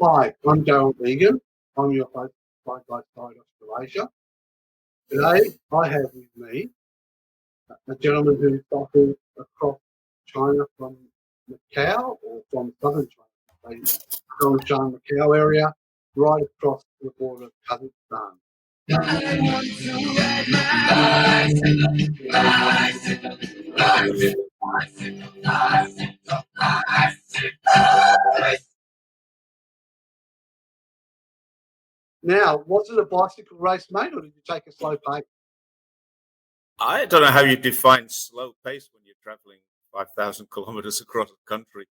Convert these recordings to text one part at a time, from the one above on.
Hi, I'm Darryl Egan. I'm your host of Side by Side Australasia. Today, I have with me a gentleman who travelled across China from Macau, or from southern China, the Xinjiang Macau area, right across to the border of Kazakhstan. Now, was it a bicycle race, mate, or did you take a slow pace? I don't know how you define slow pace when you're traveling 5,000 kilometers across the country.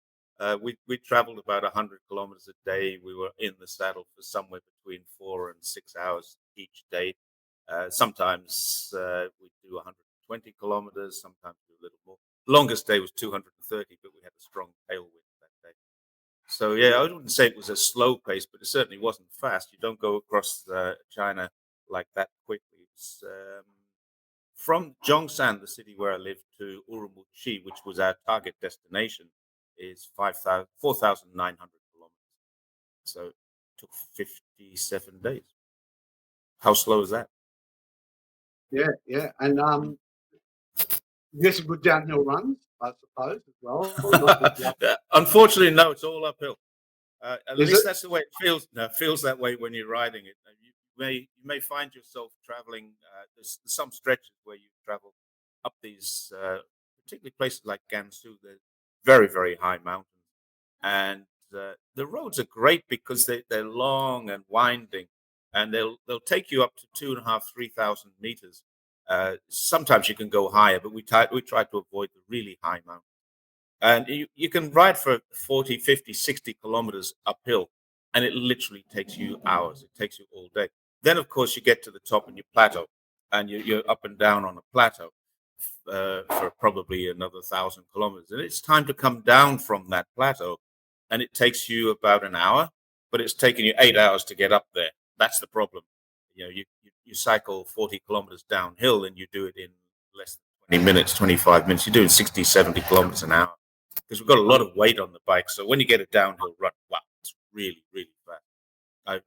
We traveled about 100 kilometers a day. We were in the saddle for somewhere between 4 and 6 hours each day. Sometimes we do 120 kilometers, sometimes do a little more. Longest day was 230, but we had a strong tailwind that day. So, yeah, I wouldn't say it was a slow pace, but it certainly wasn't fast. You don't go across China like that quickly. It's, from Zhongshan, the city where I live, to Urumqi, which was our target destination, is 4,900 kilometers. So it took 57 days. How slow is that? Yeah. And there's some good downhill runs, I suppose, as well. Unfortunately, no, it's all uphill. At Is least it? that's the way it feels. No, it feels that way when you're riding it. You may find yourself traveling. There's some stretches where you travel up these, particularly places like Gansu. They're very, very high mountains, and the roads are great because they're long and winding, and they'll take you up to 2,500-3,000 meters. Sometimes you can go higher, but we try to avoid the really high mountains. And you can ride for 40, 50, 60 kilometers uphill, and it literally takes you hours. It takes you all day. Then, of course, you get to the top and you plateau, and you're up and down on a plateau for probably another 1,000 kilometers. And it's time to come down from that plateau, and it takes you about an hour, but it's taking you 8 hours to get up there. That's the problem. You cycle 40 kilometers downhill, and you do it in less than 20 minutes, 25 minutes. You're doing 60, 70 kilometers an hour, because we've got a lot of weight on the bike. So when you get a downhill run, wow, it's really, really fast.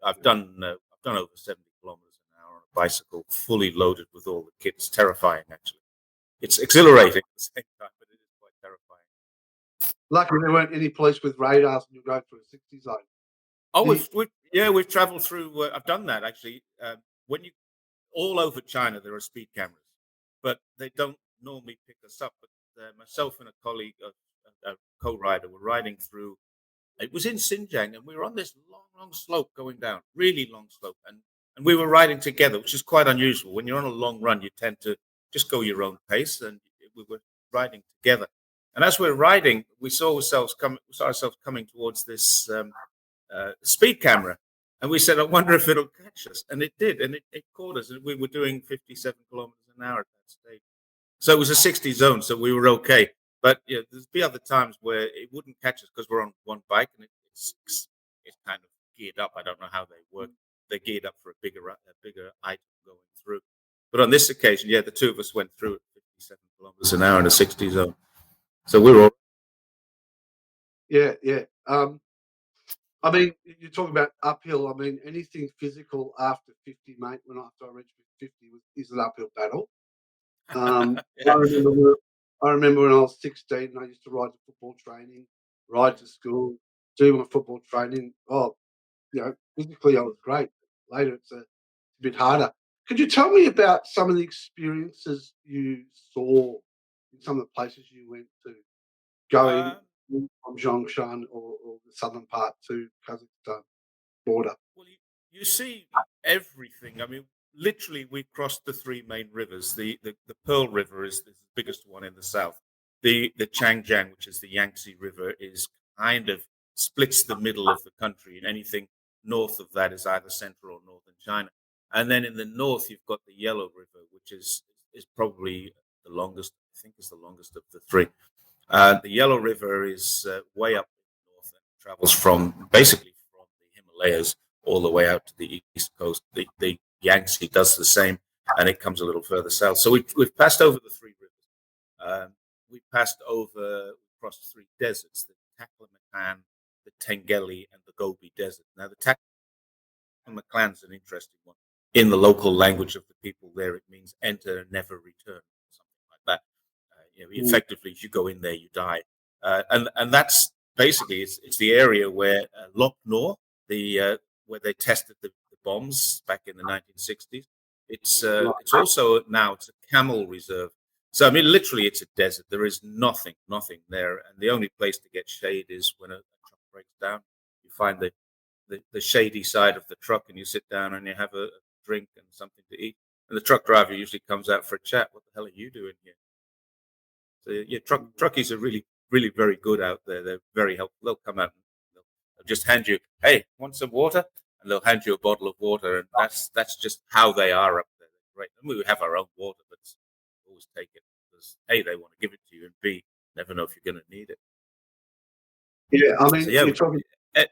I've done over 70 kilometers an hour on a bicycle, fully loaded with all the kit. It's terrifying, actually. It's exhilarating at the same time, but it is quite terrifying. Luckily, there weren't any police with radars and you're going through a 60 zone. Oh, we've traveled through. I've done that, actually. When you all over China, there are speed cameras, but they don't normally pick us up. But myself and a colleague, a co-rider, were riding through. It was in Xinjiang, and we were on this long slope going down, really long slope, and we were riding together, which is quite unusual. When you're on a long run, you tend to just go your own pace, and we were riding together. And as we're riding, we saw ourselves coming towards this speed camera, and we said, "I wonder if it'll catch us," and it did, and it caught us, and we were doing 57 kilometers an hour at that stage. So it was a 60 zone, so we were okay. But there's be other times where it wouldn't catch us because we're on one bike and it's kind of geared up. I don't know how they work. They're geared up for a bigger item going through. But on this occasion, the two of us went through at 57 kilometers an hour in a 60 zone. So we were all. Yeah. I mean, you're talking about uphill. I mean, anything physical after 50, mate, after I reached 50 is an uphill battle. I remember when I was 16 and I used to ride to football training, ride to school, do my football training. Oh, physically I was great. Later it's a bit harder. Could you tell me about some of the experiences you saw in some of the places you went to, going from Zhongshan or the southern part to Kazakhstan border? Well, you see everything. I mean, literally, we crossed the three main rivers. The Pearl River is the biggest one in the south. The Changjiang, which is the Yangtze River, is kind of splits the middle of the country, and anything north of that is either central or northern China. And then in the north, you've got the Yellow River, which is probably the longest. I think is the longest of the three. The Yellow River is way up in the north and travels basically from the Himalayas all the way out to the east coast. The Yangtze does the same, and it comes a little further south. So we've passed over the three rivers. We crossed three deserts: the Taklamakan, the Tengeli, and the Gobi Desert. Now, the Maclan's an interesting one. In the local language of the people there, it means enter and never return, something like that. mm, Effectively, if you go in there, you die. And that's basically it's the area where Loch Nor, where they tested the bombs back in the 1960s. It's right. also now it's a camel reserve. So I mean, literally, it's a desert. There is nothing there, and the only place to get shade is when a truck breaks down. You find the shady side of the truck, and you sit down and you have a drink and something to eat. And the truck driver usually comes out for a chat. What the hell are you doing here? So yeah, truckies are really very good out there. They're very helpful. They'll come out and they'll just hand you, hey, want some water? And they'll hand you a bottle of water, and that's just how they are up there. They're great. And we have our own water, but always take it because A, they want to give it to you, and B, never know if you're going to need it. Yeah, I So mean, yeah, you're talking e-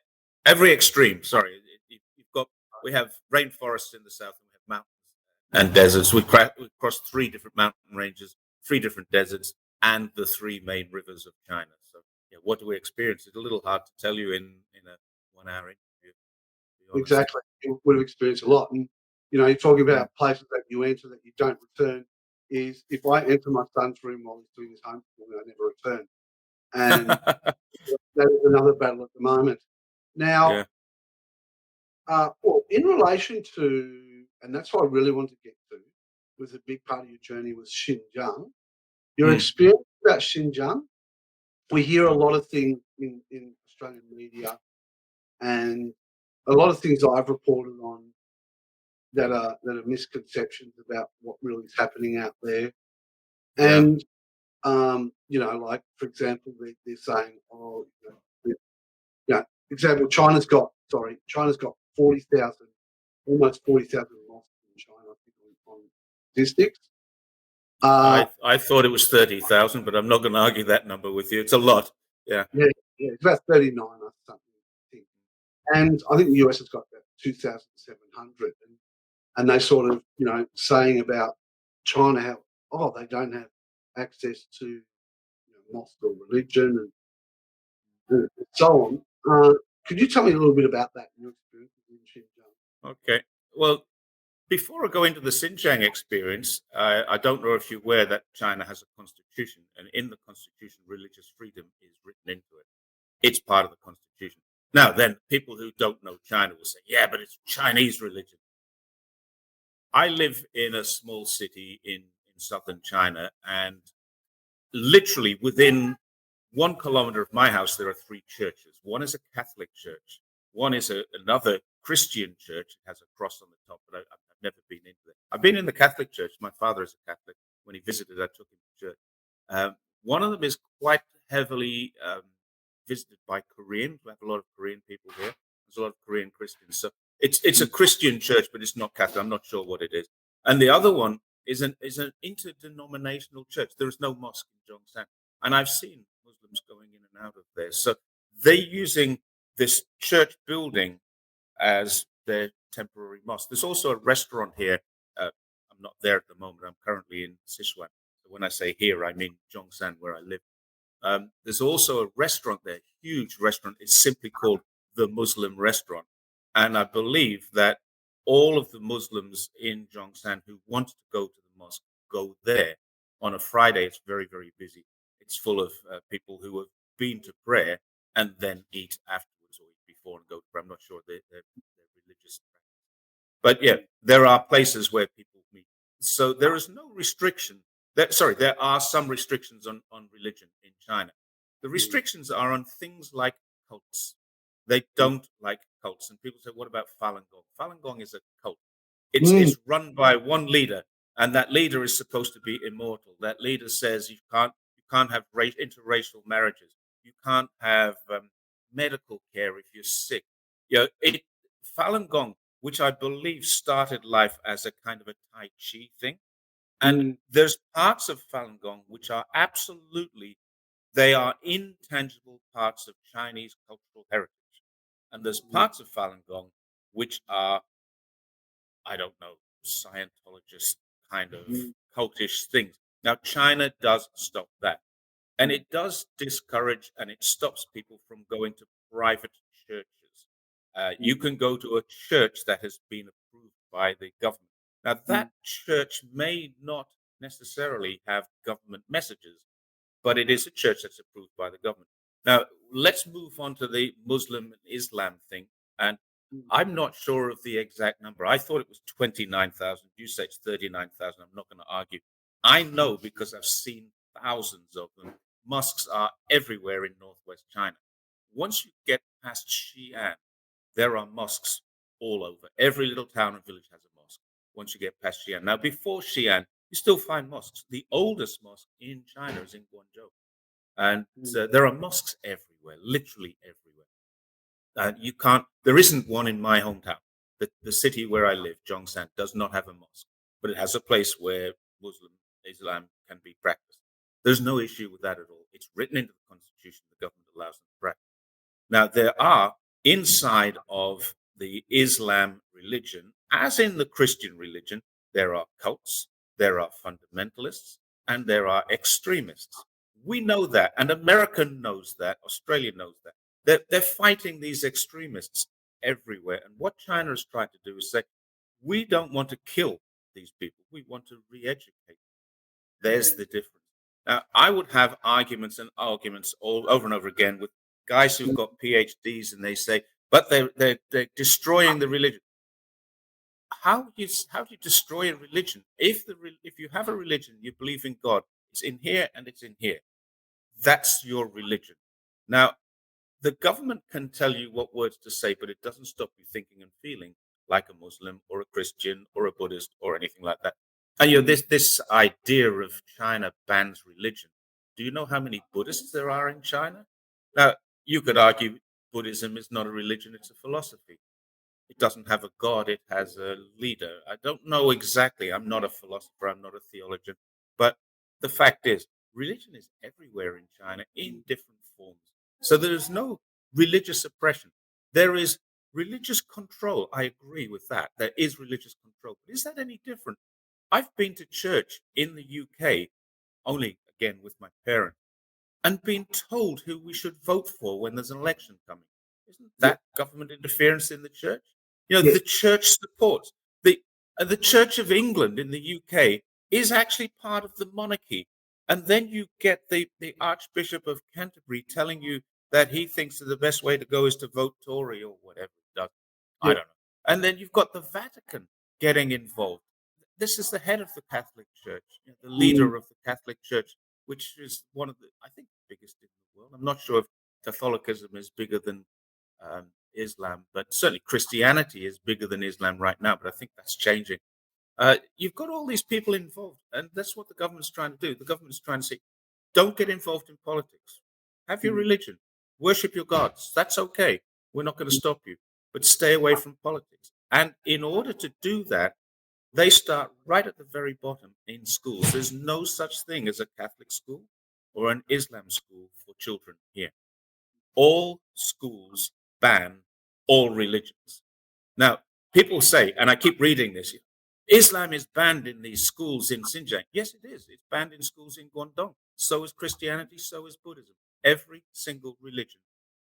every extreme. Sorry, you've got we have rainforests in the south, and we have mountains and deserts. We crossed three different mountain ranges, three different deserts, and the three main rivers of China. So yeah, what do we experience? It's a little hard to tell you in a 1 hour interview. To be honest. exactly. You would have experienced a lot, and you're talking Mm. about places that you enter that you don't return. Is if I enter my son's room while he's doing his homework, I never return, and that is another battle at the moment. Now, Yeah. well, in relation to, and that's what I really want to get to, was a big part of your journey was Xinjiang. Your Mm. experience about Xinjiang, we hear a lot of things in Australian media and a lot of things I've reported on that are misconceptions about what really is happening out there. Yeah. And like for example, they're saying, oh, example, China's got 40,000, almost 40,000 mosques in China, I think, on statistics. Uh, I thought it was 30,000, but I'm not going to argue that number with you. It's a lot. Yeah. yeah, it's about 39 or something. I think. And I think the US has got about 2,700. And they sort of, saying about China how, oh, they don't have access to mosque or religion and so on. Could you tell me a little bit about that and your experience in Xinjiang? Okay. Well, before I go into the Xinjiang experience, I don't know if you're aware that China has a constitution, and in the constitution, religious freedom is written into it. It's part of the constitution. Now, then, people who don't know China will say, yeah, but it's Chinese religion. I live in a small city in southern China, and literally within 1 kilometer of my house, there are three churches. One is a Catholic church. One is another Christian church. It has a cross on the top, but I've never been into it. I've been in the Catholic church. My father is a Catholic. When he visited, I took him to church. One of them is quite heavily visited by Koreans. We have a lot of Korean people here. There's a lot of Korean Christians. So it's a Christian church, but it's not Catholic. I'm not sure what it is. And the other one is an interdenominational church. There is no mosque in Zhongshan, and I've seen Muslims going in and out of there. So they're using this church building as their temporary mosque. There's also a restaurant here. I'm not there at the moment. I'm currently in Sichuan. So when I say here, I mean Zhongshan, where I live. There's also a restaurant there, huge restaurant. It's simply called the Muslim Restaurant. And I believe that all of the Muslims in Zhongshan who want to go to the mosque go there. On a Friday, it's very, very busy. It's full of people who have been to prayer and then eat afterwards or eat before and go to prayer. I'm not sure their religious practice. But yeah, there are places where people meet. So there is no restriction. There are some restrictions on religion in China. The Mm, restrictions are on things like cults. They don't like cults. And people say, what about Falun Gong? Falun Gong is a cult. It's mm, it's run by one leader, and that leader is supposed to be immortal. That leader says you can't have interracial marriages. You can't have medical care if you're sick. Falun Gong, which I believe started life as a kind of a Tai Chi thing, and mm, there's parts of Falun Gong which are absolutely they are intangible parts of Chinese cultural heritage, and there's mm, parts of Falun Gong which are I don't know, Scientologist kind of mm, cultish things. Now, China does stop that. And it does discourage and it stops people from going to private churches. You can go to a church that has been approved by the government. Now, that church may not necessarily have government messages, but it is a church that's approved by the government. Now, let's move on to the Muslim and Islam thing. And I'm not sure of the exact number. I thought it was 29,000. You say it's 39,000. I'm not going to argue. I know because I've seen thousands of them. Mosques are everywhere in northwest China. Once you get past Xi'an, there are mosques all over. Every little town and village has a mosque once you get past Xi'an. Now, before Xi'an, you still find mosques. The oldest mosque in China is in Guangzhou. And there are mosques everywhere, literally everywhere. You can't, there isn't one in my hometown. The city where I live, Zhongshan, does not have a mosque, but it has a place where Muslim Islam can be practiced. There's no issue with that at all. It's written into the constitution. The government allows them to practice. Now, there are inside of the Islam religion, as in the Christian religion, there are cults, there are fundamentalists, and there are extremists. We know that, and America knows that, Australia knows that. They're fighting these extremists everywhere. And what China is trying to do is say, we don't want to kill these people, we want to re educate. There's the difference. Now, I would have arguments and arguments all over and over again with guys who've got PhDs, and they say, but they're destroying the religion. How do you destroy a religion? If you have a religion, you believe in God, it's in here and it's in here. That's your religion. Now, the government can tell you what words to say, but it doesn't stop you thinking and feeling like a Muslim or a Christian or a Buddhist or anything like that. And this idea of China bans religion. Do you know how many Buddhists there are in China? Now, you could argue Buddhism is not a religion, it's a philosophy. It doesn't have a god, it has a leader. I don't know exactly. I'm not a philosopher, I'm not a theologian. But the fact is, religion is everywhere in China in different forms. So there is no religious oppression. There is religious control. I agree with that. There is religious control. But is that any different? I've been to church in the UK, only again with my parents, and been told who we should vote for when there's an election coming. Isn't Yeah. that government interference in the church? Yeah. The church supports the Church of England in the UK is actually part of the monarchy, and then you get the Archbishop of Canterbury telling you that he thinks that the best way to go is to vote Tory or whatever he does. I Yeah. don't know. And then you've got the Vatican getting involved. This is the head of the Catholic Church, the leader of the Catholic Church, which is one of the, I think, biggest in the world. I'm not sure if Catholicism is bigger than Islam, but certainly Christianity is bigger than Islam right now. But I think that's changing. You've got all these people involved, and that's what the government's trying to do. The government's trying to say, don't get involved in politics. Have your religion, worship your gods. That's okay. We're not going to stop you, but stay away from politics. And in order to do that, they start right at the very bottom in schools. There's no such thing as a Catholic school or an Islam school for children here. All schools ban all religions. Now, people say, and I keep reading this, Islam is banned in these schools in Xinjiang. Yes, it is. It's banned in schools in Guangdong. So is Christianity, so is Buddhism. Every single religion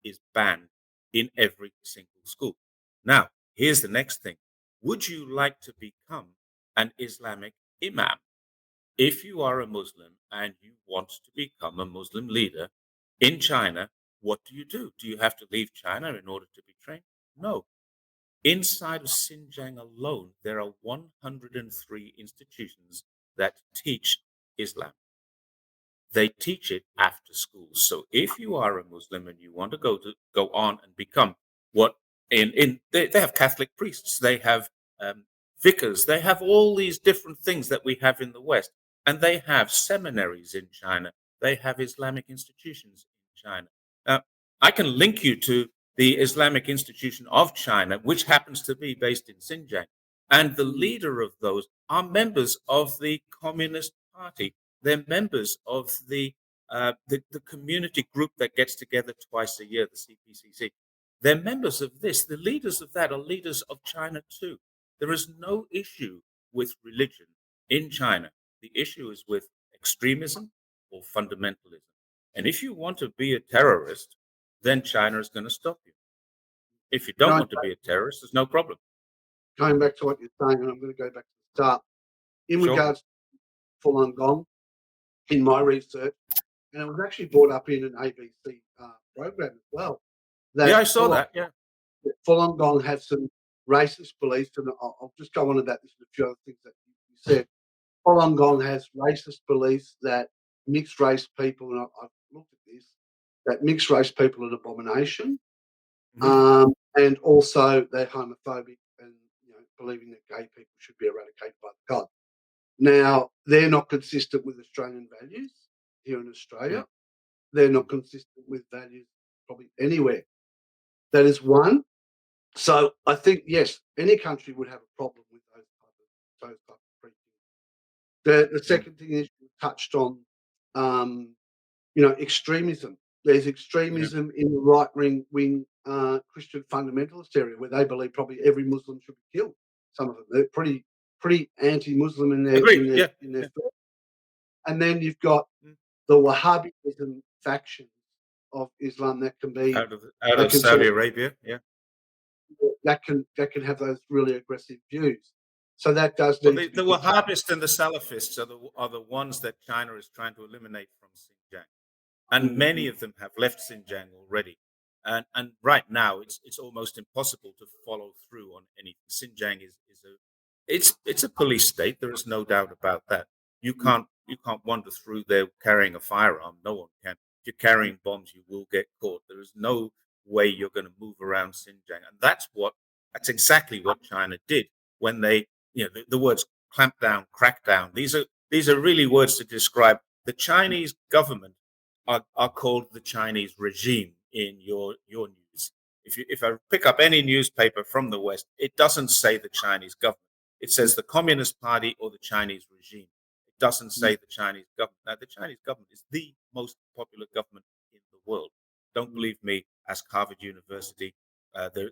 is banned in every single school. Now, here's the next thing. Would you like to become an Islamic imam? If you are a Muslim and you want to become a Muslim leader in China, what do you do? Do you have to leave China in order to be trained? No. Inside of Xinjiang alone, there are 103 institutions that teach Islam. They teach it after school. So if you are a Muslim and you want to go on and become what they have Catholic priests, they have vicars, they have all these different things that we have in the West, and they have seminaries in China. They have Islamic institutions in China. Now, I can link you to the Islamic Institution of China, which happens to be based in Xinjiang, and the leader of those are members of the Communist Party. They're members of the community group that gets together twice a year, the CPCC. They're members of this. The leaders of that are leaders of China too. There is no issue with religion in China. The issue is with extremism or fundamentalism. And if you want to be a terrorist, then China is going to stop you. If you don't going want to be a terrorist, there's no problem. going back to what you're saying, and I'm going to go back to the start in Sure. regards to Falun Gong. In my research, and it was actually brought up in an ABC program as well, Yeah, that I saw that. Yeah. Falun Gong has some racist beliefs, and I'll just go on to that. There's a few other things that you said. Falun Gong has racist beliefs that mixed race people, and I've looked at this, that mixed race people are an abomination, Hmm. and also they're homophobic and believing that gay people should be eradicated by God. Now, they're not consistent with Australian values here in Australia. They're not consistent with values probably anywhere. That is one. So I think, yes, any country would have a problem with those type of preaching. The Mm. second thing is you touched on, um, extremism. There's Yeah. extremism in the right wing Christian fundamentalist area where they believe probably every Muslim should be killed. Some of them they're pretty anti-Muslim in their Agreed. in their Yeah. in their Yeah. and then you've got Mm. the Wahhabism faction of Islam that can be Out that of can Saudi sort Arabia. Yeah. of that can have those really aggressive views. So that does Well, need to be the controlled. Wahhabists and the Salafists are the ones that China is trying to eliminate from Xinjiang, and Mm, many of them have left Xinjiang already. And right now, it's almost impossible to follow through on anything. Xinjiang is a it's a police state. There is no doubt about that. mm, You can't wander through there carrying a firearm. No one can. If you're carrying bombs, you will get caught. There is no way you're going to move around Xinjiang, and that's exactly what China did when they the words clamp down, crack down. These are really words to describe the Chinese government are called the Chinese regime in your news. If I pick up any newspaper from the West, it doesn't say the Chinese government. It says the Communist Party or the Chinese regime. It doesn't mm, say the Chinese government. Now, the Chinese government is the most popular government in the world. Don't mm, believe me? Ask Harvard University.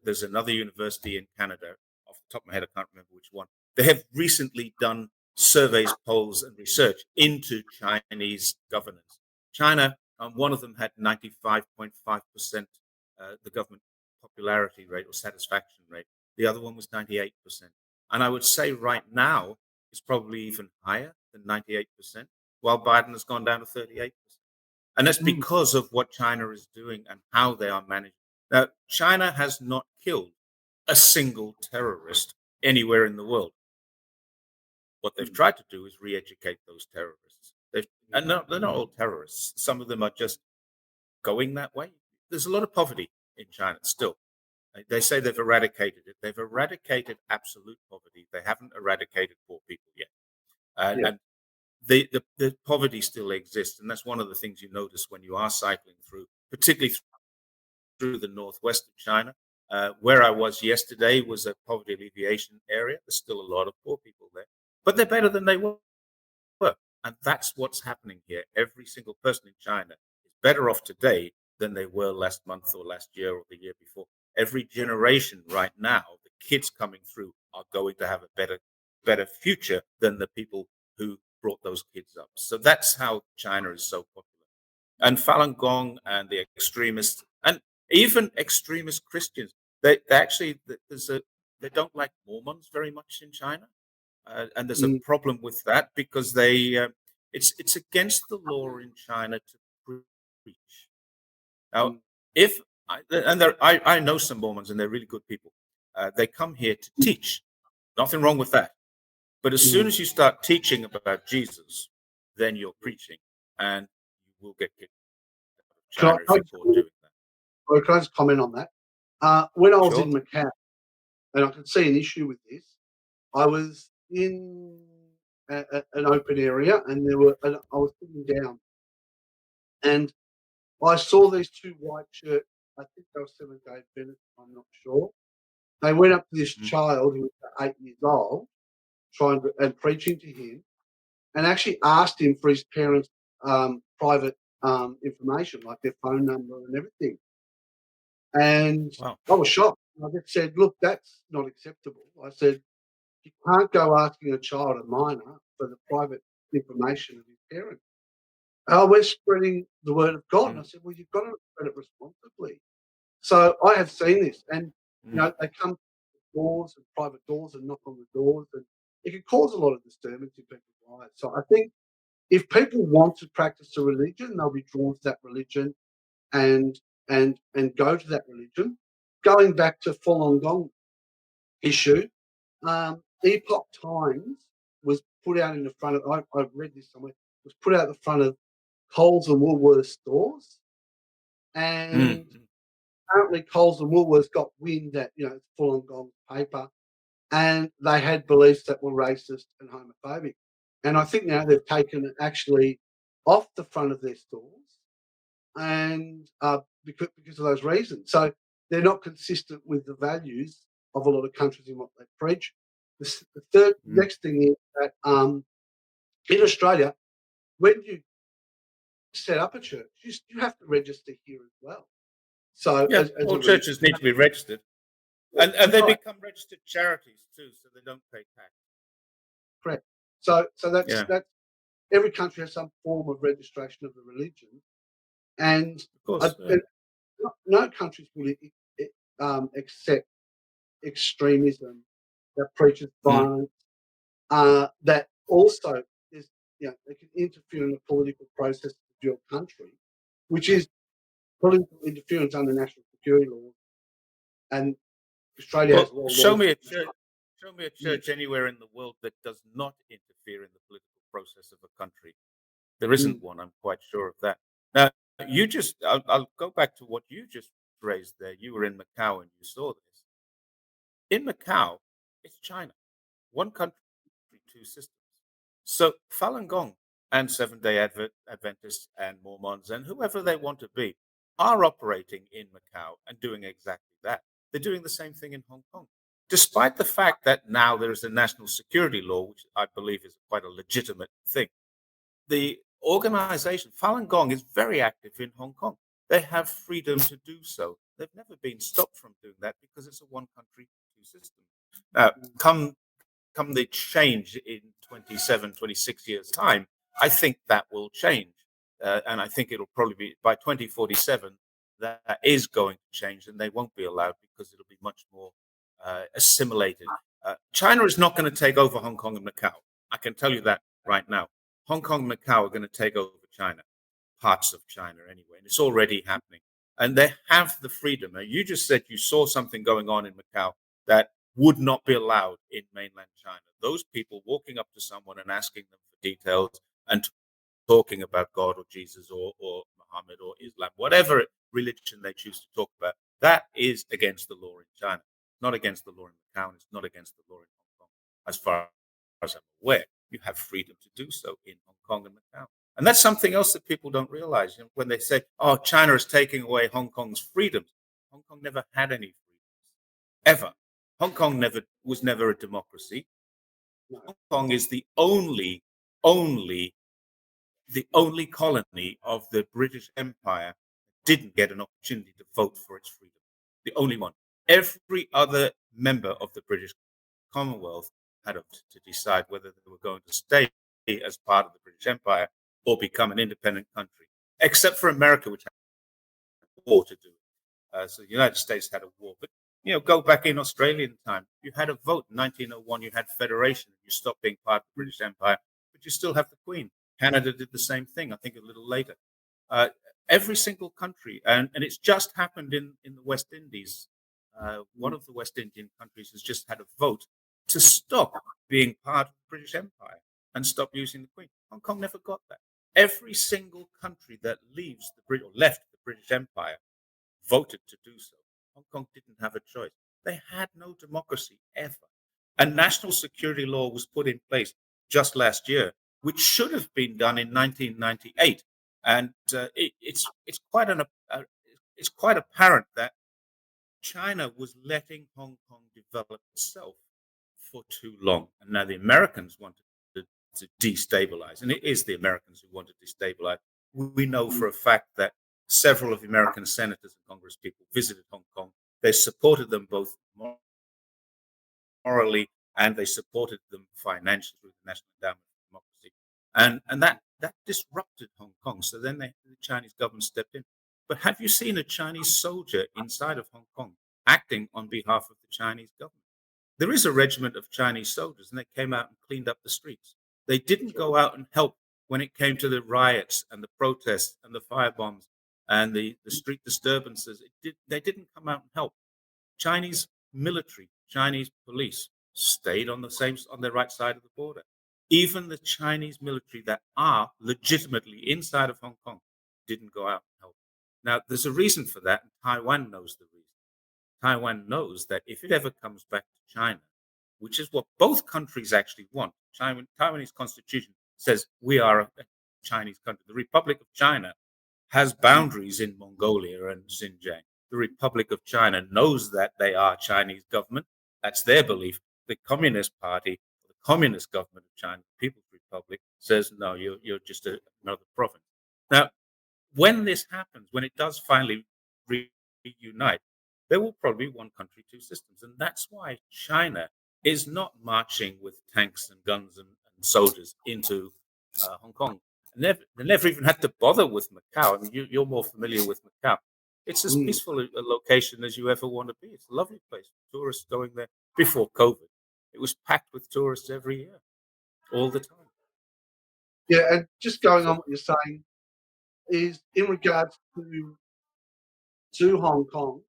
There's another university in Canada. Off the top of my head, I can't remember which one. They have recently done surveys, polls, and research into Chinese governance. China, one of them had 95.5% the government popularity rate or satisfaction rate. The other one was 98%. And I would say right now it's probably even higher than 98%, while Biden has gone down to 38%. And that's mm, because of what China is doing and how they are managing. Now, China has not killed a single terrorist anywhere in the world. What they've mm, tried to do is re-educate those terrorists. And no, they're not all terrorists. Some of them are just going that way. There's a lot of poverty in China still. They say they've eradicated it. They've eradicated absolute poverty. They haven't eradicated poor people yet. yeah. And the poverty still exists. And that's one of the things you notice when you are cycling through, particularly through the northwest of China. Where I was yesterday was a poverty alleviation area. There's still a lot of poor people there, but they're better than they were. And that's what's happening here. Every single person in China is better off today than they were last month or last year or the year before. Every generation right now, the kids coming through are going to have a better future than the people who brought those kids up. So that's how China is so popular. And Falun Gong and the extremists, and even extremist Christians, they actually there's a they don't like Mormons very much in China, and there's a Mm, problem with that because it's against the law in China to preach. Now, mm, if I know some Mormons and they're really good people. They come here to teach. Nothing wrong with that. But as soon mm. as you start teaching about Jesus, then you're preaching, and you will get kicked out of Can I, China if you're caught doing that. can I just comment on that? When I was Sure. in Macau, and I could see an issue with this, I was in an open area, and and I was sitting down, and I saw these two white shirts. I think they were Seventh Day Adventists. I'm not sure. They went up to this Mm. child who was 8 years old, and preaching to him, and actually asked him for his parents' private information, like their phone number and everything. And Wow. I was shocked. I just said, "Look, that's not acceptable." I said, "You can't go asking a child, a minor, for the private information of his parents." "Oh, we're spreading the word of God." And I Mm. said, "Well, you've got to spread it responsibly." So I have seen this, and Mm. they come to doors and private doors and knock on the doors, and it can cause a lot of disturbance in people's lives. So I think if people want to practice a religion, they'll be drawn to that religion and and go to that religion. Going back to Falun Gong issue, Epoch Times was put out in the front of. I've read this somewhere. Was put out the front of Coles and Woolworths stores, and Mm. apparently Coles and Woolworths got wind that it's Falun Gong paper, and they had beliefs that were racist and homophobic. And I think now they've taken it actually off the front of their stores, and because of those reasons. So they're not consistent with the values of a lot of countries in what they preach. The third Mm. next thing is that in Australia, when you set up a church, you have to register here as well. So Yeah, as all a religion, churches need to be registered, and that's they right, become registered charities too, so they don't pay tax. correct. So Yeah, that's every country has some form of registration of the religion, and of course. Yeah. no countries will accept extremism that preaches Mm. violence, that also is, they can interfere in the political process of your country, which is political interference under national security law. And Australia has Well, laws. show me a Mm, church anywhere in the world that does not interfere in the political process of a country. There isn't mm, one. I'm quite sure of that. Now, I'll go back to what you just raised there. You were in Macau and you saw this. In Macau, it's China. One country, two systems. So Falun Gong and Seventh Day Adventists and Mormons and whoever they want to be are operating in Macau and doing exactly that. They're doing the same thing in Hong Kong, despite the fact that now there is a national security law, which I believe is quite a legitimate thing. The organization, Falun Gong, is very active in Hong Kong. They have freedom to do so. They've never been stopped from doing that because it's a one country, two system. Now, mm, come the change in 27, 26 years' time, I think that will change. And I think it'll probably be by 2047, that is going to change and they won't be allowed because it'll be much more assimilated. China is not going to take over Hong Kong and Macau. I can tell you that right now. Hong Kong and Macau are going to take over China, parts of China anyway, and it's already happening. And they have the freedom. Now, you just said you saw something going on in Macau that would not be allowed in mainland China. Those people walking up to someone and asking them for details and talking about God or Jesus or Muhammad or Islam, whatever religion they choose to talk about, that is against the law in China. It's not against the law in Macau, and it's not against the law in Hong Kong. As far as I'm aware, you have freedom to do so in Hong Kong and Macau. And that's something else that people don't realize. When they say, oh, China is taking away Hong Kong's freedoms, Hong Kong never had any freedoms, ever. Hong Kong was never a democracy. no, Hong Kong is only the only colony of the British Empire didn't get an opportunity to vote for its freedom. The only one. Every other member of the British Commonwealth had to decide whether they were going to stay as part of the British Empire or become an independent country, except for America, which had a war to do. So the United States had a war. But, go back in Australian time. You had a vote in 1901. You had federation. You stopped being part of the mm, British Empire, but you still have the Queen. Canada did the same thing, I think, a little later. Uh, every single country, and it's just happened in the West Indies. One mm, of the West Indian countries has just had a vote to stop being part of the British Empire and stop using the Queen. Hong Kong never got that. Every single country that leaves the Brit or left the British Empire voted to do so. Hong Kong didn't have a choice. They had no democracy ever. A national security law was put in place just last year, which should have been done in 1998. And it's quite apparent that China was letting Hong Kong develop itself for too long. And now the Americans wanted to destabilize, and it is the Americans who want to destabilize. We know mm, for a fact that several of the American senators and Congress people visited Hong Kong. They supported them both morally and they supported them financially through the National Endowment for Democracy. And that disrupted Hong Kong. So then the Chinese government stepped in. But have you seen a Chinese soldier inside of Hong Kong acting on behalf of the Chinese government. There is a regiment of Chinese soldiers, and they came out and cleaned up the streets. They didn't go out and help when it came to the riots and the protests and the firebombs and the street disturbances. They didn't come out and help. Chinese military, Chinese police stayed on the right side of the border. Even the Chinese military that are legitimately inside of Hong Kong didn't go out and help. Now, there's a reason for that, and Taiwan knows the reason. Taiwan knows that if it ever comes back to China, which is what both countries actually want, Taiwanese constitution says we are a Chinese country. The Republic of China has boundaries in Mongolia and Xinjiang. The Republic of China knows that they are Chinese government. That's their belief. The Communist Party, the Communist government of China, the People's Republic, says, no, you're just another province. Now, when this happens, when it does finally reunite, there will probably be one country, two systems. And that's why China is not marching with tanks and guns and soldiers into Hong Kong. They never even had to bother with Macau. I mean, you're more familiar with Macau. It's as Mm. peaceful a location as you ever want to be. It's a lovely place. Tourists going there before COVID. It was packed with tourists every year, all the time. Yeah, and just going So, on what you're saying is in regards to Hong Kong,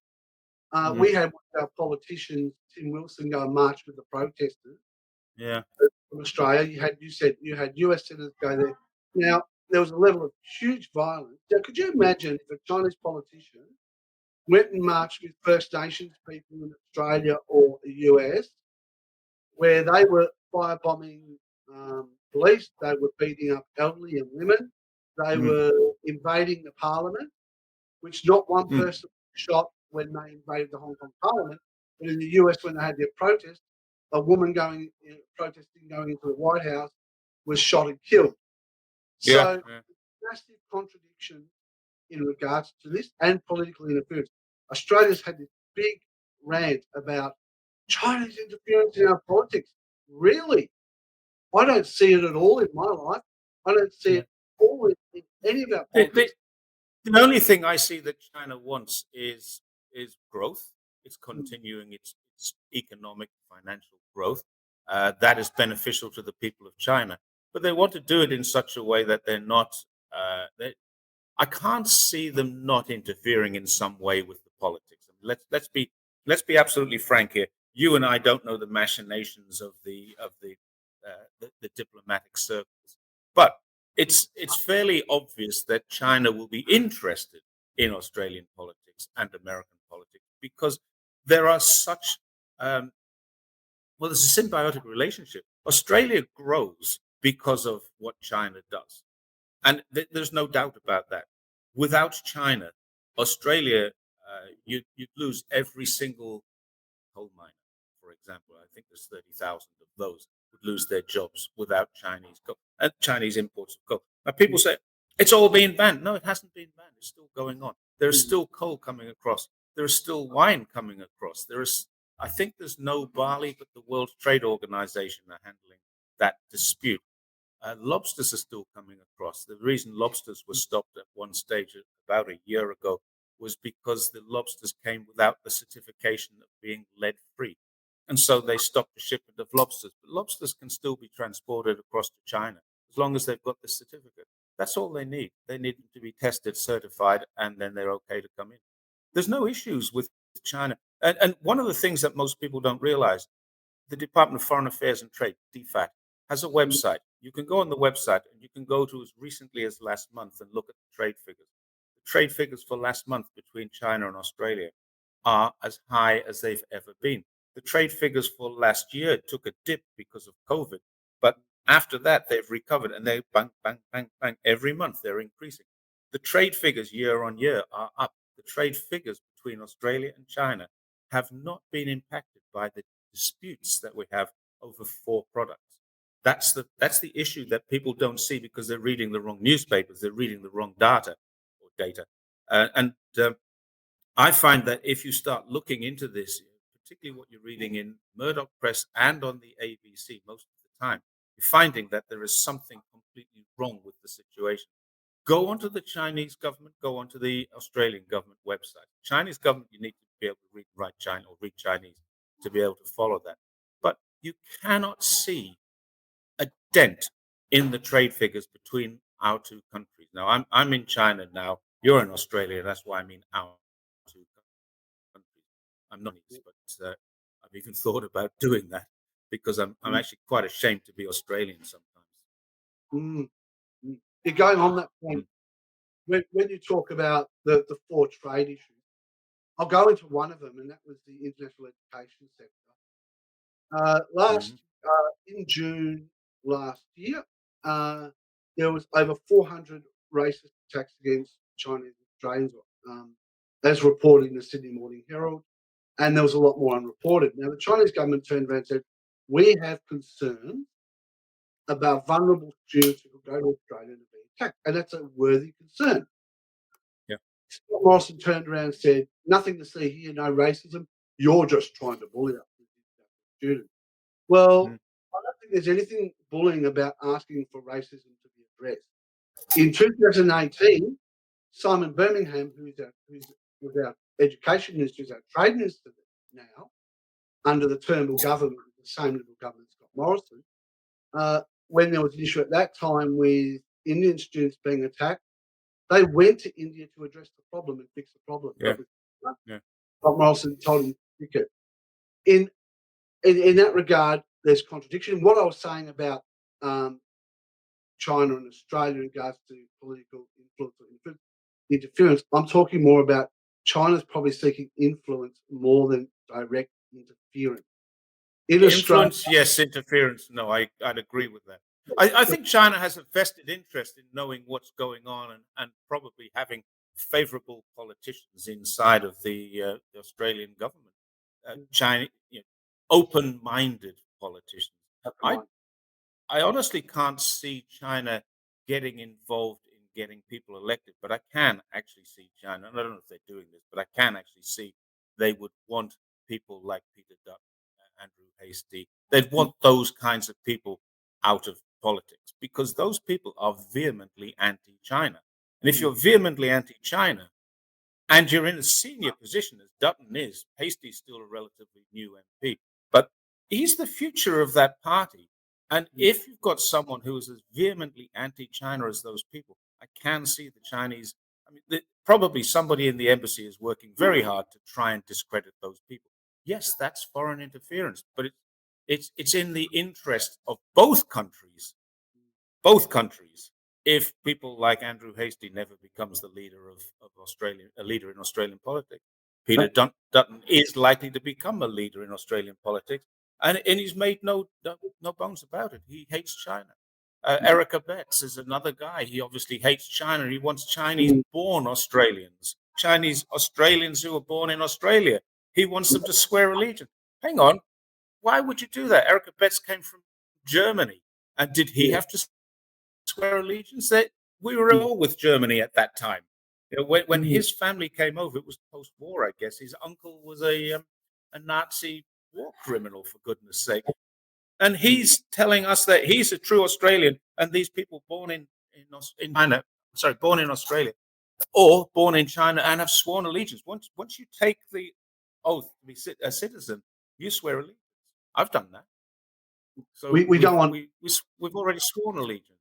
mm, we had one of our politicians, Tim Wilson, go and march with the protesters yeah. from Australia. You said you had US senators go there. Now there was a level of huge violence. Now, could you imagine if a Chinese politician went and marched with First Nations people in Australia or the US, where they were firebombing police, they were beating up elderly and women, they Mm, were invading the parliament, which not one mm, person shot when they invaded the Hong Kong parliament, but in the US when they had their protest, a woman protesting going into the White House was shot and killed. yeah. So Yeah. massive contradiction in regards to this and political interference. Australia's had this big rant about China's interference in our politics. Really? I don't see it at all in my life. I don't see Yeah. it all in any of our The, the, politics. the only thing I see that China wants is growth. It's Mm, continuing its economic, financial growth. That is beneficial to the people of China. But they want to do it in such a way that they're not. I can't see them not interfering in some way with the politics. I mean, let's be absolutely frank here. You and I don't know the machinations of the diplomatic circles, but it's fairly obvious that China will be interested in Australian politics and American politics because there are such there's a symbiotic relationship. Australia grows because of what China does. And there's no doubt about that. Without China, Australia, you'd lose every single coal miner, for example. I think there's 30,000 of those would lose their jobs without Chinese coal and Chinese imports of coal. Now, people mm, say it's all being banned. No, it hasn't been banned. It's still going on. There's mm. still coal coming across. There is still wine coming across. I think there's no barley, but the World Trade Organization are handling that dispute. Lobsters are still coming across. The reason lobsters were stopped at one stage about a year ago was because the lobsters came without the certification of being lead free. And so they stopped the shipment of lobsters. But lobsters can still be transported across to China as long as they've got the certificate. That's all they need. They need them to be tested, certified, and then they're okay to come in. There's no issues with China. And one of the things that most people don't realize, the Department of Foreign Affairs and Trade, DFAT, has a website. You can go on the website and you can go to as recently as last month and look at the trade figures. The trade figures for last month between China and Australia are as high as they've ever been. The trade figures for last year took a dip because of COVID, but after that they've recovered and they bang, bang, bang, bang. Every month they're increasing. The trade figures year on year are up. The trade figures between Australia and China have not been impacted by the disputes that we have over four products. That's the issue that people don't see because they're reading the wrong newspapers, they're reading the wrong data. And I find that if you start looking into this, particularly what you're reading in Murdoch Press and on the ABC most of the time, you're finding that there is something completely wrong with the situation. Go onto the Chinese government, go onto the Australian government website. Chinese government, you need to be able to read and write China or read Chinese to be able to follow that. But you cannot see a dent in the trade figures between our two countries. Now, I'm in China now. You're in Australia. That's why I mean our two countries. I'm not, but I've even thought about doing that because I'm mm, actually quite ashamed to be Australian sometimes. mm, mm. You're going on that point. Mm, When you talk about the four trade issues, I'll go into one of them, and that was the international education sector. mhm. In June last year, uh, there was over 400 racist attacks against Chinese Australians, as reported in the Sydney Morning Herald, and there was a lot more unreported. Now, the Chinese government turned around and said, "We have concerns about vulnerable students who could go to Australia and be attacked," and that's a worthy concern. Yeah. Scott Morrison turned around and said, "Nothing to see here, no racism. You're just trying to bully us students." Mm, Well, I don't think there's anything bullying about asking for racism to be addressed. In 2018, Simon Birmingham, who's our education minister, who's our trade minister now, under the Turnbull government, the same Liberal government, Scott Morrison, uh, when there was an issue at that time with Indian students being attacked, they went to India to address the problem and fix the problem. yeah. But with Yeah. Scott Morrison told him to fix it. In, in that regard, there's contradiction. What I was saying about um, China and Australia in regards to political influence or interference, I'm talking more about China's probably seeking influence more than direct interference. In Australia, Influence, yes. Interference, no. I'd agree with that. I think China has a vested interest in knowing what's going on and probably having favorable politicians inside of the Australian government. China, open-minded politicians. I I honestly can't see China getting involved in getting people elected, but I can actually see China, and I don't know if they're doing this, but I can actually see they would want people like Peter Dutton, Andrew Hastie. They'd want those kinds of people out of politics because those people are vehemently anti-China. And if you're vehemently anti-China, and you're in a senior position as Dutton is. Hastie's still a relatively new MP, but he's the future of that party. And if you've got someone who is as vehemently anti-China as those people, I can see the Chinese. I mean, probably somebody in the embassy is working very hard to try and discredit those people. Yes, that's foreign interference, but it's in the interest of both countries, if people like Andrew Hastie never becomes the leader of Australia, a leader in Australian politics. Peter Dutton is likely to become a leader in Australian politics, and he's made no bones about it. He hates China. Erica Betts is another guy. He obviously hates China. He wants Chinese-born Australians, Chinese Australians who are born in Australia. He wants them to swear allegiance. Hang on, why would you do that? Erica Betts came from Germany, and did he have to swear allegiance? That we were all with Germany at that time. When his family came over, it was post-war, I guess. His uncle was a Nazi war criminal, for goodness' sake, and he's telling us that he's a true Australian, and these people born in China, sorry, born in Australia or born in China and have sworn allegiance. Once you take the oath to be a citizen, you swear allegiance. I've done that, so we don't want we've already sworn allegiance.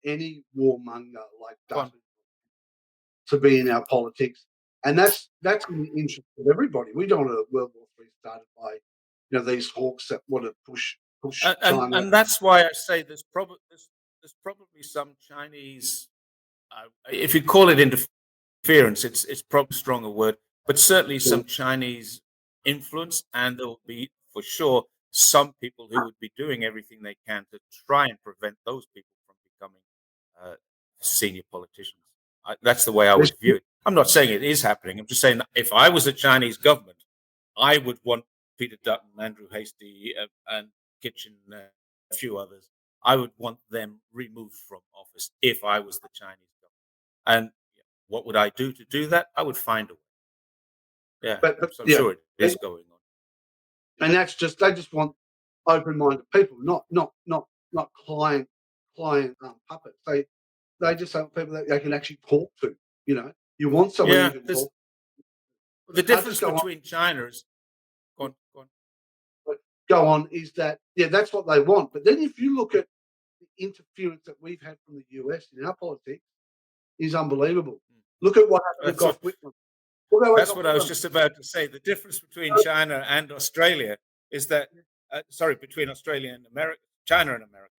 any warmonger like Go on. Dutton to be in our politics, and that's in the interest of everybody. We don't want a World War III started by these hawks that want to push China. And that's why I say there's probably some Chinese, if you call it interference, it's probably a stronger word, but certainly some Chinese influence, and there will be for sure some people who would be doing everything they can to try and prevent those people from becoming uh, senior politicians. That's the way I There's, would view it. I'm not saying it is happening. I'm just saying that if I was a Chinese government, I would want Peter Dutton, Andrew Hastie, and Kitchen, a few others. I would want them removed from office if I was the Chinese government. And what would I do to do that? I would find a way. Yeah, but so I'm yeah, sure it and, is going on. and that's just they just want open-minded people, not client puppets. They just want people that they can actually talk to. You want someone you Yeah, can talk. The I'll just difference go on. between China is go on. Go on is that that's what they want. But then if you look at the interference that we've had from the US in our politics, is unbelievable. Look at what happened to That's Gough what Whitlam. Look at that's Gough what I was Whitlam. just about to say. The difference between China and Australia is that sorry, between Australia and America, China and America.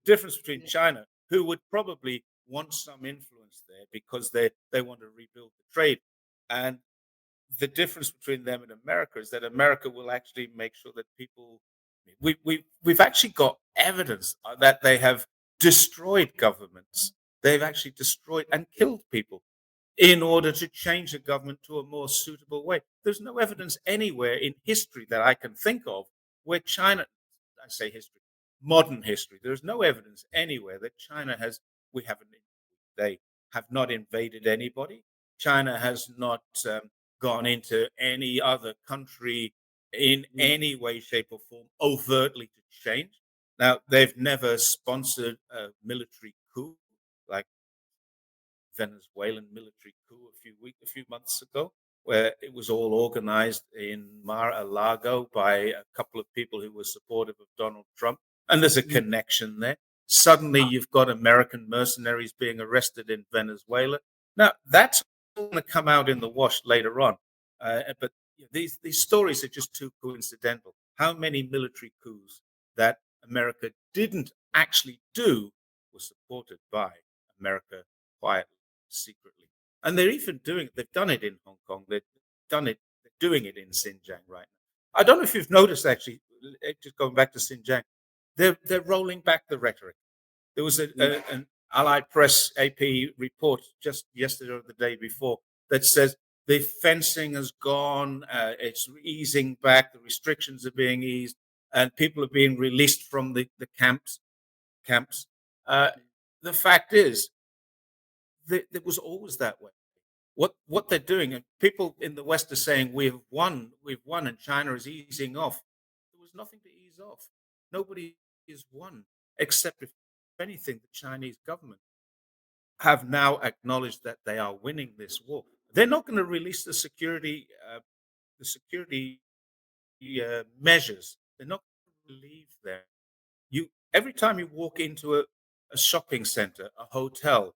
The difference between China, who would probably want some influence there because they want to rebuild the trade, and the difference between them and America is that America will actually make sure that people. We've actually got evidence that they have destroyed governments. They've actually destroyed and killed people in order to change the government to a more suitable way. There's no evidence anywhere in history that I can think of where China, I say history, modern history, there's no evidence anywhere that China has, we haven't, they have not invaded anybody. China has not gone into any other country in any way, shape, or form overtly to change. Now, they've never sponsored a military coup like Venezuelan military coup a few months ago, where it was all organized in Mar-a-Lago by a couple of people who were supportive of Donald Trump. And there's a connection there. Suddenly, you've got American mercenaries being arrested in Venezuela. Now, that's going to come out in the wash later on. But these stories are just too coincidental. How many military coups that America didn't actually do were supported by America quietly, secretly? And they're even doing it. They've done it in Hong Kong. They've done it. They're doing it in Xinjiang right now. I don't know if you've noticed, actually, just going back to Xinjiang, they're rolling back the rhetoric. There was an Allied Press AP report just yesterday or the day before that says the fencing has gone, it's easing back, the restrictions are being eased, and people are being released from the camps. Camps. The fact is, it was always that way. What they're doing, and people in the West are saying we've won, and China is easing off. There was nothing to ease off. Nobody is won, except if anything, the Chinese government have now acknowledged that they are winning this war. They're not going to release the security measures. They're not going to leave them. You every time you walk into a shopping center, a hotel,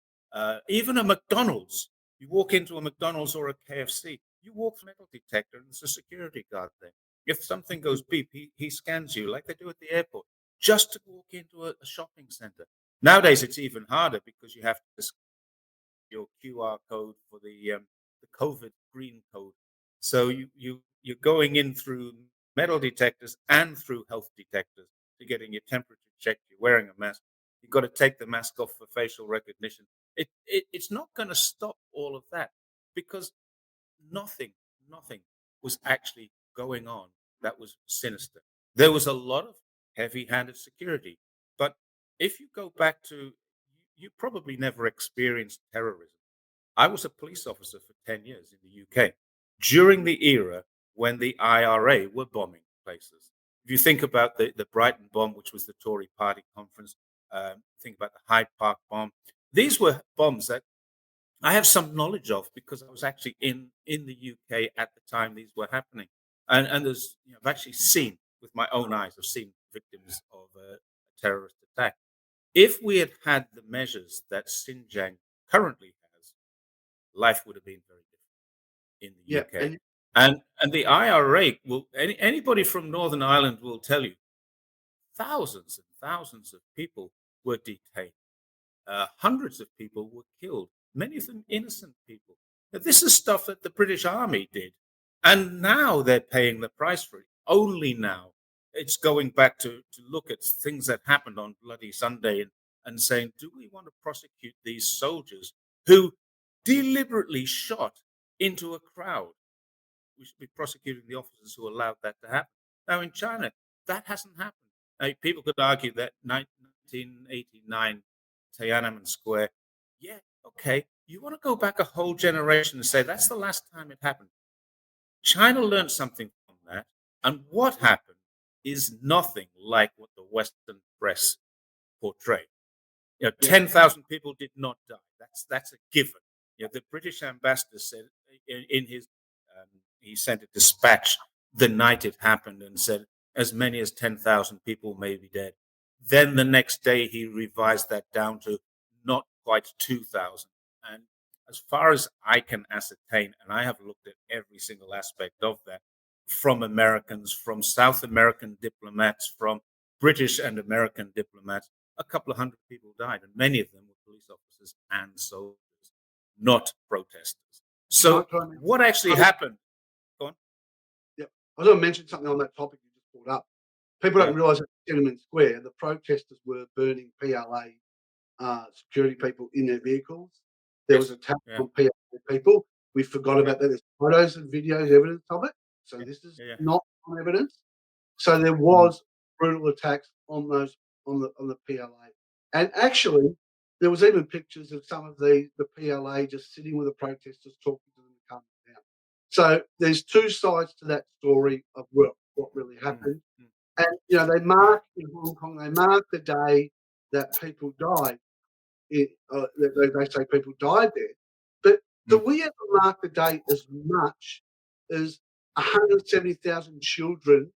even a McDonald's, you walk into a McDonald's or a KFC, you walk through a metal detector and there's a security guard there. If something goes beep, he scans you like they do at the airport just to walk into a shopping center. Nowadays, it's even harder because you have to your QR code for the COVID green code. So you're going in through metal detectors and through health detectors. You're getting your temperature checked. You're wearing a mask. You've got to take the mask off for facial recognition. It's not going to stop all of that because nothing, nothing was actually going on that was sinister. There was a lot of heavy-handed security, but if you go back to, you probably never experienced terrorism. I was a police officer for 10 years in the UK during the era when the IRA were bombing places. If you think about the Brighton bomb, which was the Tory party conference, think about the Hyde Park bomb. These were bombs that I have some knowledge of because I was actually in the UK at the time these were happening, and there's I've actually seen with my own eyes. I've seen victims of a terrorist attack. If we had had the measures that Xinjiang currently has, life would have been very different in the Yeah, UK. And the IRA will anybody from Northern Ireland will tell you thousands and thousands of people were detained. Hundreds of people were killed, many of them innocent people. Now, this is stuff that the British Army did. And now they're paying the price for it. Only now. It's going back to look at things that happened on Bloody Sunday and saying, do we want to prosecute these soldiers who deliberately shot into a crowd? We should be prosecuting the officers who allowed that to happen. Now, in China, that hasn't happened. Now, people could argue that 1989 Tiananmen Square, yeah, okay. You want to go back a whole generation and say that's the last time it happened. China learned something from that. And what happened is nothing like what the Western press portrayed. 10,000 people did not die. That's a given. The British ambassador said in his he sent a dispatch the night it happened and said as many as 10,000 people may be dead. Then the next day he revised that down to not quite 2,000. And as far as I can ascertain, and I have looked at every single aspect of that, from Americans, from South American diplomats, from British and American diplomats, a couple of hundred people died, and many of them were police officers and soldiers, not protesters. Can So, I mention what actually something? happened? Go on. Yeah, I was going to mention something on that topic you just brought up. People don't Yeah, realise that Tiananmen Square, the protesters were burning PLA security people in their vehicles. There was yes, attack yeah, on PLA people. We forgot yeah, about that. There's photos and videos, evidence of it. So yeah, this is yeah, yeah. not on evidence. So there Mm, was brutal attacks on those on the PLA, and actually there was even pictures of some of the PLA just sitting with the protesters talking to them and calming them down. So there's two sides to that story of what really mm, happened. mm. And they mark in Hong Kong, they mark the day that people died. They say people died there, but do Mm. we ever mark the day as much as 170,000 children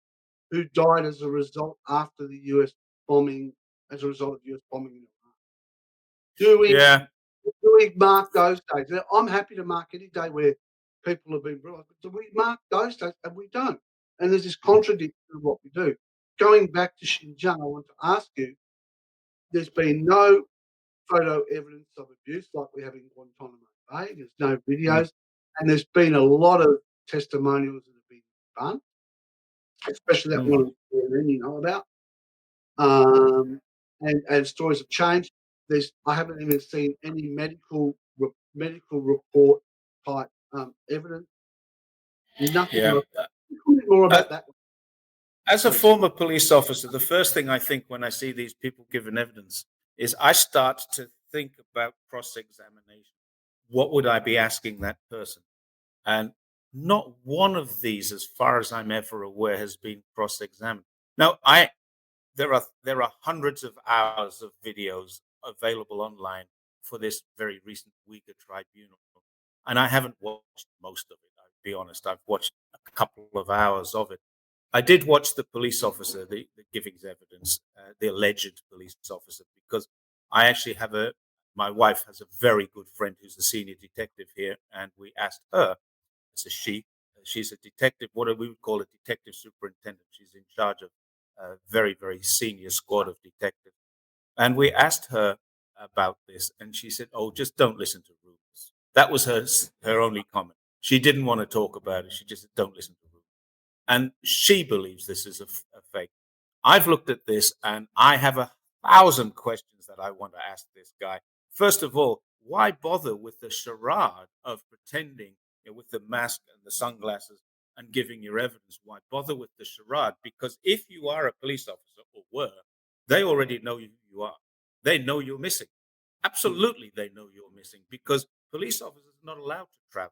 who died as a result after the US bombing, as a result of US bombing in Iraq? Do we Yeah, do we mark those days? Now, I'm happy to mark any day where people have been brought, but do we mark those days? And we don't. And there's this mm, contradiction of what we do. Going back to Xinjiang, I want to ask you, there's been no photo evidence of abuse like we have in Guantanamo Bay. There's no mm. videos. And there's been a lot of testimonials that have been done, especially that Mm. one on CNN you know about. And stories have changed. I haven't even seen any medical report type evidence. Nothing Yeah. like that. Tell me more Uh, about that, as a please. former police officer, the first thing I think when I see these people giving evidence is I start to think about cross examination. What would I be asking that person? And not one of these, as far as I'm ever aware, has been cross examined. Now, there are hundreds of hours of videos available online for this very recent Uyghur tribunal, and I haven't watched most of it. I'll be honest; I've watched a couple of hours of it. I did watch the police officer, the giving evidence, the alleged police officer, because I actually my wife has a very good friend who's a senior detective here, and we asked her, it's a she, she's a detective, what we would call a detective superintendent. She's in charge of a very, very senior squad of detectives. And we asked her about this, and she said, "Oh, just don't listen to rumors." That was her only comment. She didn't want to talk about it. She just said, "Don't listen to rumors." And she believes this is a fake. I've looked at this and I have 1,000 questions that I want to ask this guy. First of all, why bother with the charade of pretending, with the mask and the sunglasses and giving your evidence? Why bother with the charade? Because if you are a police officer or were, they already know who you are. They know you're missing. Mm, Absolutely, they know you're missing because police officers are not allowed to travel.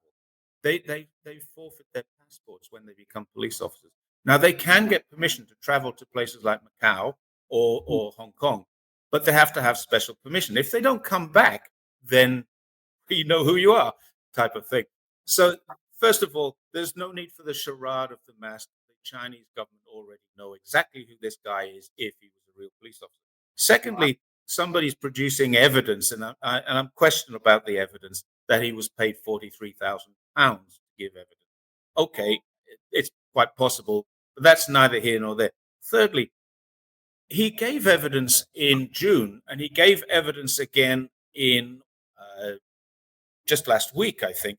They forfeit their passports when they become police officers. Now they can get permission to travel to places like Macau mm, or Hong Kong, but they have to have special permission. If they don't come back, then you know who you are, type of thing. So, first of all, there's no need for the charade of the mask. The Chinese government already know exactly who this guy is if he was a real police officer. right. Secondly, somebody's producing evidence, and I'm questioning about the evidence that he was paid £43,000 to give evidence. Okay, it's quite possible, but that's neither here nor there. Thirdly, he gave evidence in June, and he gave evidence again in just last week, I think,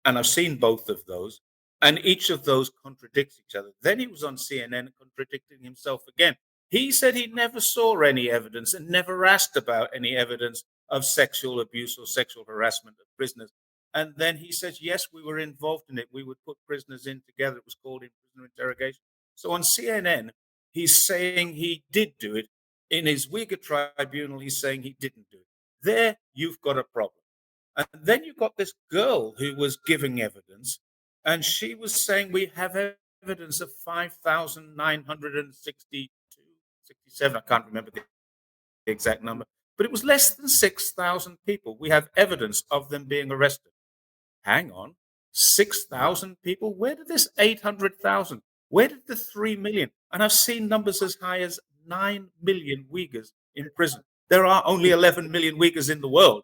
and I've seen both of those, and each of those contradicts each other. Then he was on CNN contradicting himself again. He said he never saw any evidence and never asked about any evidence of sexual abuse or sexual harassment of prisoners. And then he says, yes, we were involved in it. We would put prisoners in together. It was called in prisoner interrogation. So on CNN, he's saying he did do it. In his Uyghur tribunal, he's saying he didn't do it. There, you've got a problem. And then you got this girl who was giving evidence, and she was saying we have evidence of 5,962, 67. I can't remember the exact number, but it was less than 6,000 people. We have evidence of them being arrested. Hang on. 6,000 people. Where did this 800,000? Where did the 3 million? And I've seen numbers as high as 9 million Uyghurs in prison. There are only 11 million Uyghurs in the world.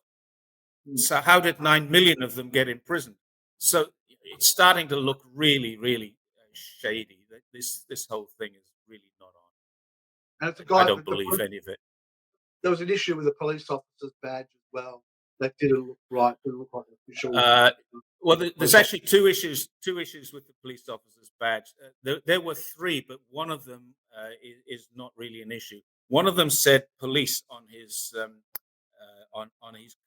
Mm. So how did 9 million of them get imprisoned? So it's starting to look really, really shady. This whole thing is really not on. And it's a I guy. don't believe any of it. There was an issue with the police officer's badge as well. That didn't look right. Didn't look like an official. Uh, well, there's police actually two issues. Two issues with the police officer's badge. There were three, but one of them is not really an issue. One of them said police on his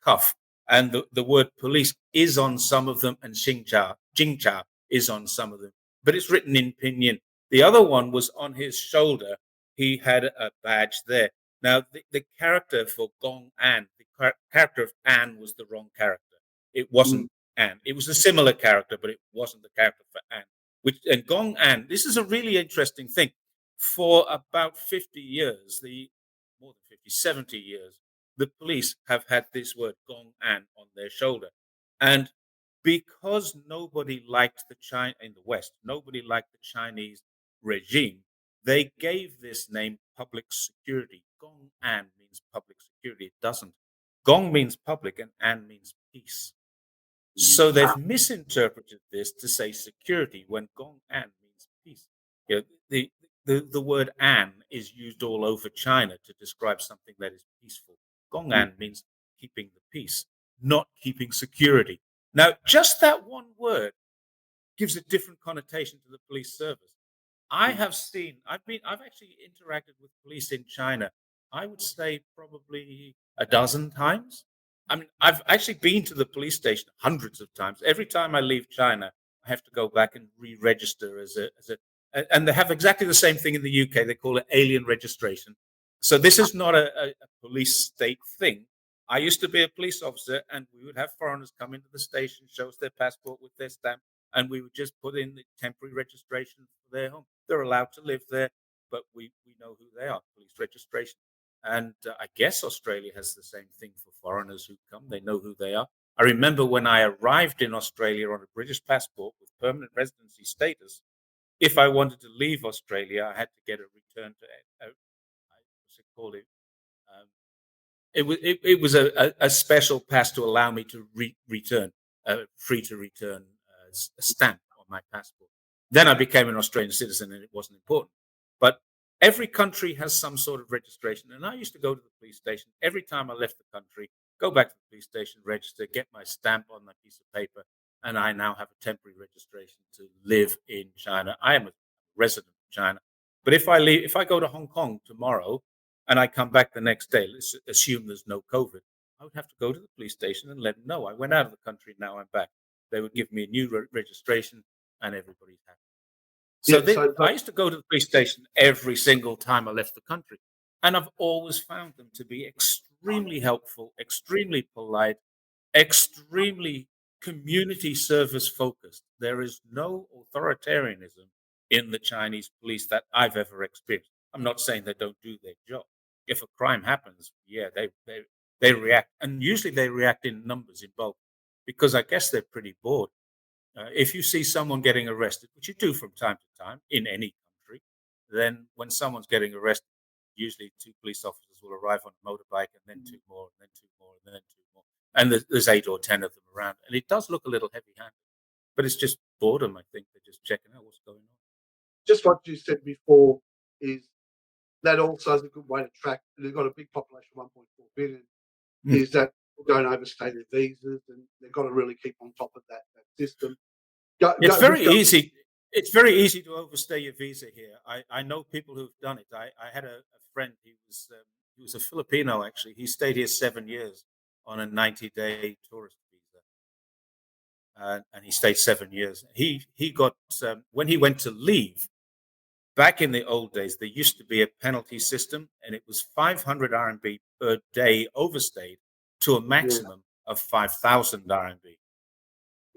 cuff, and the word police is on some of them, and Jingcha is on some of them, but it's written in pinyin. The other one was on his shoulder. He had a badge there. Now, the character for Gong An, the character of An was the wrong character. It wasn't Mm. An. It was a similar character, but it wasn't the character for An. And Gong An, this is a really interesting thing. For about 50 years, the more than 50, 70 years, the police have had this word Gong An on their shoulder. And because nobody liked the China in the West, nobody liked the Chinese regime, they gave this name public security. Gong An means public security. It doesn't. Gong means public and An means peace. So they've misinterpreted this to say security when Gong An means peace. You know, the word An is used all over China to describe something that is peaceful. Gong Mm. An means keeping the peace, not keeping security. Now, just that one word gives a different connotation to the police service. Mm. I've actually interacted with police in China, I would say probably a dozen times. I mean, I've actually been to the police station hundreds of times. Every time I leave China, I have to go back and re-register and they have exactly the same thing in the UK. They call it alien registration. So this is not a police state thing. I used to be a police officer, and we would have foreigners come into the station, show us their passport with their stamp, and we would just put in the temporary registration for their home. They're allowed to live there, but we know who they are, police registration. And I guess Australia has the same thing for foreigners who come. They know who they are. I remember when I arrived in Australia on a British passport with permanent residency status, if I wanted to leave Australia, I had to get a return to, what's it called? Um, it was a special pass to allow me to return, free to return a stamp on my passport. Then I became an Australian citizen, and it wasn't important. But every country has some sort of registration, and I used to go to the police station every time I left the country. Go back to the police station, register, get my stamp on my piece of paper, and I now have a temporary registration to live in China. I am a resident of China. But if I go to Hong Kong tomorrow and I come back the next day, let's assume there's no COVID, I would have to go to the police station and let them know I went out of the country. Now I'm back. They would give me a new registration, and everybody's happy. So Yeah. So, I used to go to the police station every single time I left the country, and I've always found them to be extremely helpful, extremely polite, extremely community service focused. There is no authoritarianism in the Chinese police that I've ever experienced. I'm not saying they don't do their job. If a crime happens, yeah, they react, and usually they react in numbers, in bulk, because I guess they're pretty bored. If you see someone getting arrested, which you do from time to time in any country, then when someone's getting arrested, usually two police officers will arrive on a motorbike, and then two more, and then two more, and then two more. And there's 8 or 10 of them around. And it does look a little heavy handed, but it's just boredom, I think. They're just checking out what's going on. just what you said before is that also is a good way to track. They've got a big population, 1.4 billion. Mm. Is that people don't overstay their visas, and they've got to really keep on top of that system. Go, It's go, very easy. It's very easy to overstay your visa here. I know people who've done it. I had a friend. He was a Filipino actually. He stayed here 7 years on a 90-day tourist visa, and he stayed 7 years. He got when he went to leave. Back in the old days, there used to be a penalty system, and it was 500 RMB per day overstayed to a yeah, maximum of 5,000 RMB.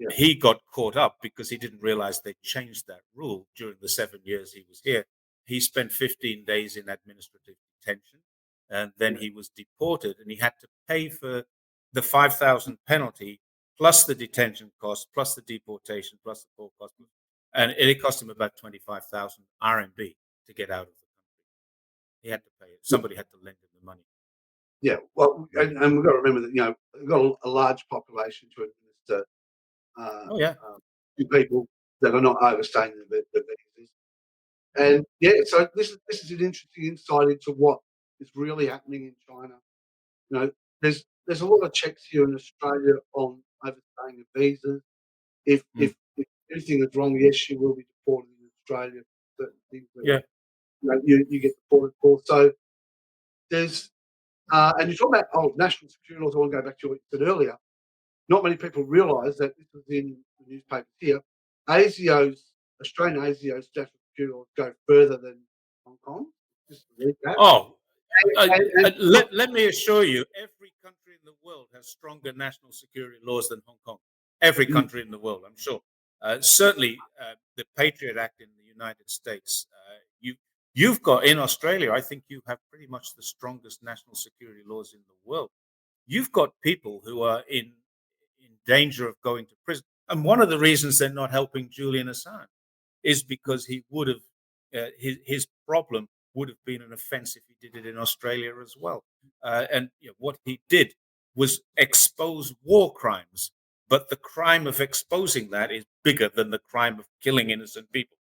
yeah, He got caught up because he didn't realize they changed that rule during the 7 years he was here. He spent 15 days in administrative detention, and then yeah, he was deported, and he had to pay for the 5,000 penalty plus the detention costs, plus the deportation, plus the poll cost, and it cost him about 25,000 RMB to get out of the country. He had to pay it. Yeah, Somebody had to lend him the money. yeah. Well, Yeah. and we've got to remember that we've got a large population to administer Oh yeah. to people that are not overstaying the visas. And yeah, so this is an interesting insight into what is really happening in China. There's a lot of checks here in Australia on overstaying of visas. Mm. If anything is wrong, yes, you will be deported in Australia. Certain things that Yeah. you get deported for. So there's and you talk about national security laws. I want to go back to what you said earlier. Not many people realise that this was in the newspapers here. ASIO's Australian ASIO's national security laws go further than Hong Kong. Just to recap. Oh, And let me assure you, every country in the world has stronger national security laws than Hong Kong. Every country in the world, I'm sure. Certainly, the Patriot Act in the United States. You've got in Australia. I think you have pretty much the strongest national security laws in the world. You've got people who are in danger of going to prison, and one of the reasons they're not helping Julian Assange is because he would have his problem would have been an offence if he did it in Australia as well. And what he did was expose war crimes, but the crime of exposing that is bigger than the crime of killing innocent people.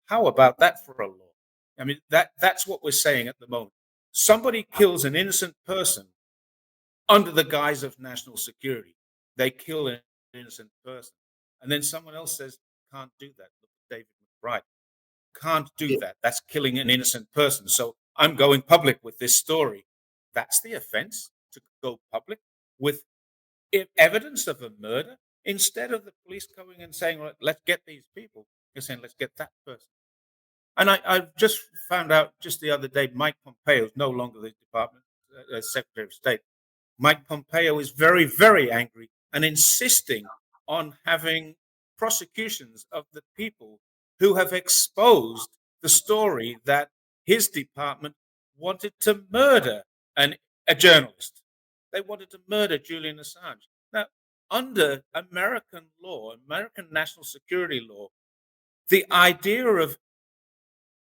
How about that for a law? I mean, that's what we're saying at the moment. Somebody kills an innocent person under the guise of national security. They kill an innocent person. And then someone else says, can't do that. Look at David McBride. Can't do yeah, that. That's killing an innocent person. So I'm going public with this story. That's the offense, to go public with evidence of a murder instead of the police going and saying, well, let's get these people. You're saying, let's get that person. And I just found out just the other day, Mike Pompeo is no longer the Department Secretary of State. Mike Pompeo is very, very angry and insisting on having prosecutions of the people who have exposed the story that his department wanted to murder a journalist. They wanted to murder Julian Assange. Now, under American law, American national security law, the idea of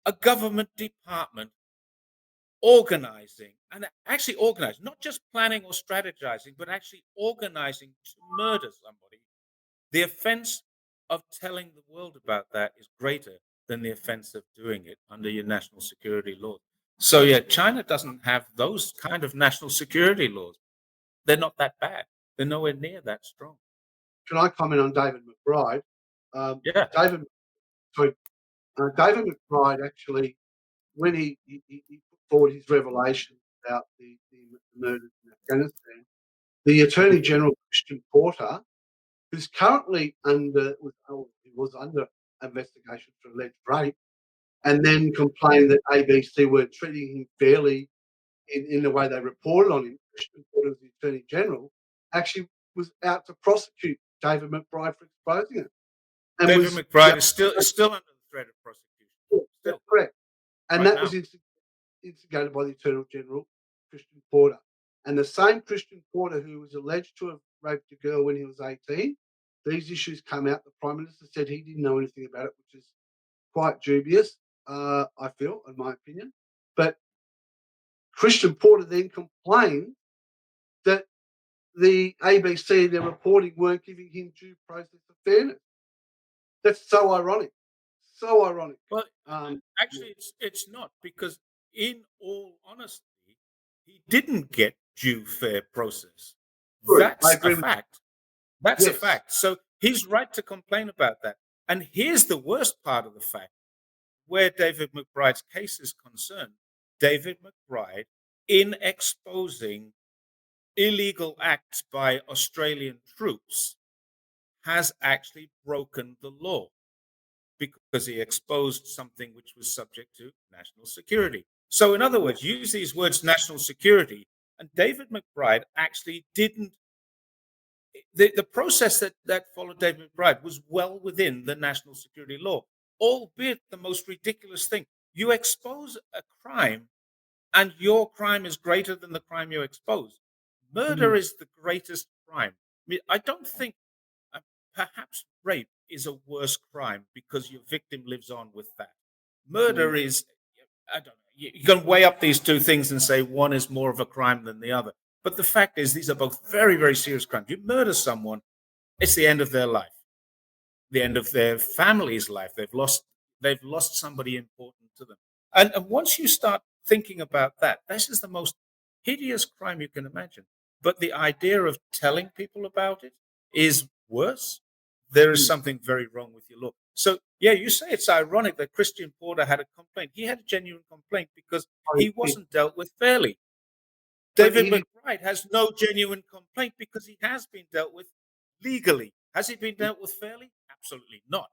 a government department organizing and actually organizing, not just planning or strategizing, but actually organizing to murder somebody, the offense of telling the world about that is greater than the offense of doing it under your national security laws. So, yeah, China doesn't have those kind of national security laws. They're not that bad. They're nowhere near that strong. can I comment on David McBride? Um, Yeah. David, sorry, David McBride actually, when he put forward his revelations about the murders in Afghanistan, the Attorney General Christian Porter, who's currently he was under investigation for alleged rape, and then complained that ABC were treating him fairly in the way they reported on him. Christian Porter, as the Attorney General, actually was out to prosecute David McBride for exposing it, and David was yeah, McBride is still under the threat of prosecution. that's Still, correct. And right that was now. instigated by the Attorney General, Christian Porter. And the same Christian Porter who was alleged to have raped a girl when he was 18, these issues come out. The Prime Minister said he didn't know anything about it, which is quite dubious, I feel, in my opinion. But Christian Porter then complained that the ABC, their reporting, weren't giving him due process of fairness. That's so ironic. So ironic. Well, Yeah. actually, it's not, because, in all honesty, he didn't get due fair process. True. I That's a agree with fact. That's a yes. fact. So he's right to complain about that. And here's the worst part of the fact: where David McBride's case is concerned, David McBride, in exposing illegal acts by Australian troops, has actually broken the law, because he exposed something which was subject to national security. So, in other Yeah. words, use these words national security, and David McBride actually didn't. The process that followed David McBride was well within the national security law, albeit the most ridiculous thing. You expose a crime, and your crime is greater than the crime you expose. Murder Mm. is the greatest crime. I mean, I don't think perhaps rape is a worse crime because your victim lives on with that. mm, Murder is, I don't know, you can weigh up these two things and say one is more of a crime than the other. But the fact is, these are both very, very serious crimes. You murder someone, it's the end of their life, the end of their family's life. They've lost somebody important to them. And once you start thinking about that, this is the most hideous crime you can imagine. But the idea of telling people about it is worse. There is mm. something very wrong with your law. So yeah, you say it's ironic that Christian Porter had a complaint. He had a genuine complaint because I he did, wasn't dealt with fairly. but David he did. McBride has no genuine complaint because he has been dealt with legally. Has he been dealt with fairly? Absolutely not.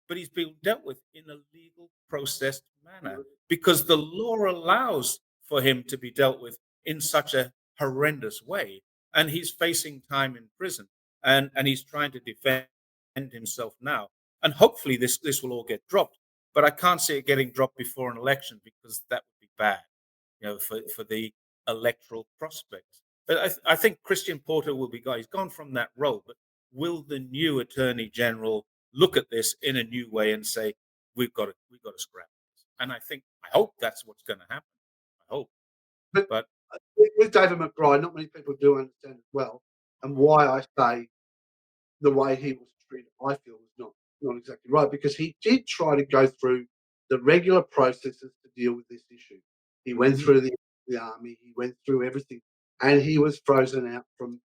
But he's being dealt with in a legal processed manner because the law allows for him to be dealt with in such a horrendous way. And he's facing time in prison, and he's trying to defend himself now. And hopefully this will all get dropped. But I can't see it getting dropped before an election because that would be bad, for the electoral prospects. But I think Christian Porter will be gone. He's gone from that role. But will the new Attorney General look at this in a new way and say, we've got to scrap this? And I hope that's what's going to happen. I hope. But But with David McBride, not many people do understand as well, and why I say the way he was treated, I feel, was not exactly right because he did try to go through the regular processes to deal with this issue. He went mhm, through the army, he went through everything, and he was frozen out from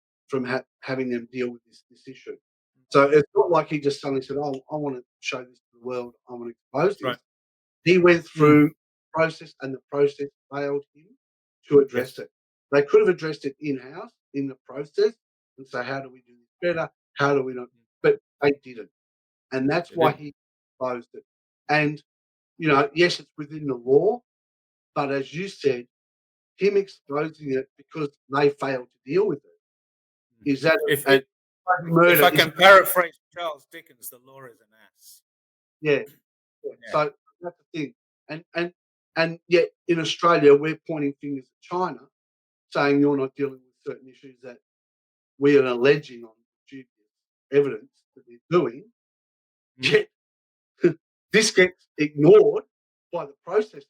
having them deal with this issue. So it's not like he just suddenly said, "Oh, I want to show this to the world. I want to expose that's right. this." He went Mm, through the process, and the process failed him to address yes, it. They could have addressed it in-house in the process and say, "How do we do this better? How do we not?" But they didn't, and that's they why didn't. he exposed it. And, yes, it's within the law, but as you said, him exposing it because they failed to deal with it, is If that if a if, if murder I is can paraphrase Charles Dickens, the law is an ass. yeah, yeah. Yeah. So that's the thing. And yet in Australia, we're pointing fingers at China, saying you're not dealing with certain issues that we are alleging on dubious evidence that they're doing, Mhm. yet this gets ignored by the processors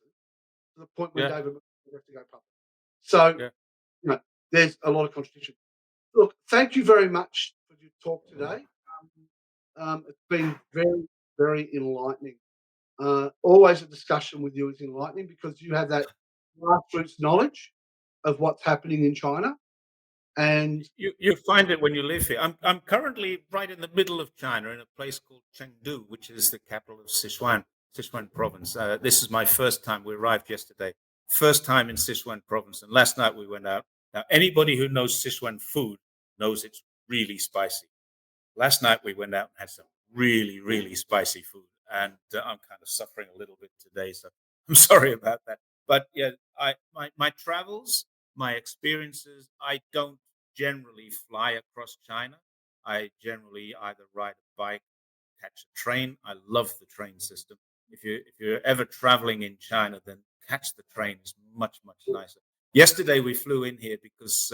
to the point where Yeah. David McCall has to go public. So, Yeah. you know, there's a lot of contradiction. Look, thank you very much for your talk today. It's been very, very enlightening. Always a discussion with you is enlightening because you have that grassroots knowledge of what's happening in China. And You find it when you live here. I'm currently right in the middle of China in a place called Chengdu, which is the capital of Sichuan province. This is my first time. We arrived yesterday. First time in Sichuan province, and last night we went out. Now anybody who knows Sichuan food knows it's really spicy. Last night we went out and had some really, really spicy food, and I'm kind of suffering a little bit today, so I'm sorry about that. But yeah, my travels, my experiences, I don't generally fly across China. I generally either ride a bike, catch a train. I love the train system. If you're ever traveling in China, then catch the train is much nicer. Yesterday we flew in here because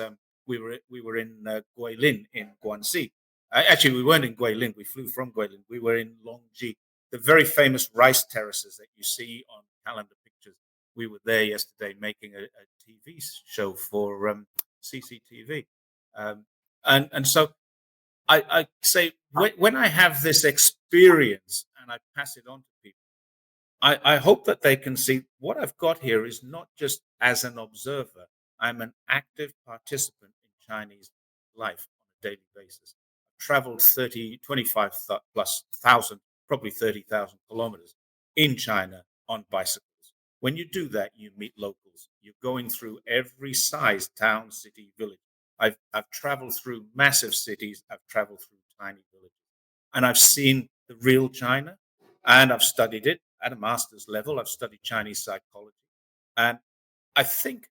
we were in Guilin in Guangxi. Actually, we weren't in Guilin. We flew from Guilin. We were in Longji, the very famous rice terraces that you see on calendar pictures. We were there yesterday making a TV show for CCTV, um, and so I say when I have this experience and I pass it on to people, I hope that they can see what I've got here is not just as an observer. I'm an active participant in Chinese life on a daily basis. I've traveled 30, 25 plus thousand, probably 30,000 kilometers in China on bicycles. When you do that, you meet locals. You're going through every size, town, city, village. I've traveled through massive cities. I've traveled through tiny villages. And I've seen the real China, and I've studied it at a master's level. I've studied Chinese psychology. And I think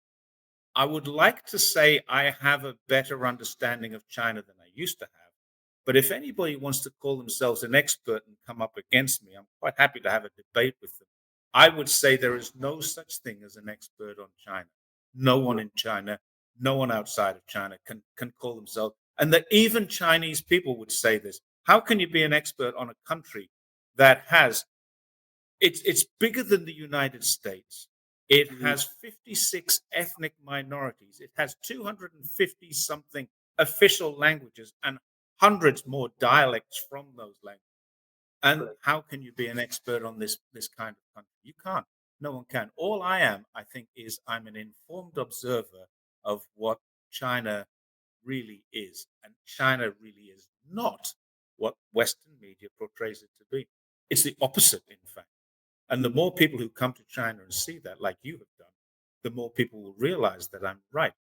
I would like to say I have a better understanding of China than I used to have. But if anybody wants to call themselves an expert and come up against me, I'm quite happy to have a debate with them. I would say there is no such thing as an expert on China. No one in China, no one outside of China can call themselves, and that even Chinese people would say this. How can you be an expert on a country that has it's bigger than the United States. It Mhm. has 56 ethnic minorities. It has 250 something official languages and hundreds more dialects from those languages. And Correct. how can you be an expert on this kind of country? You can't. No one can. All I am, I think, is I'm an informed observer of what China really is. And China really is not what Western media portrays it to be. It's the opposite, in fact. And the Mm. more people who come to China and see that, like you have done, the more people will realize that I'm right.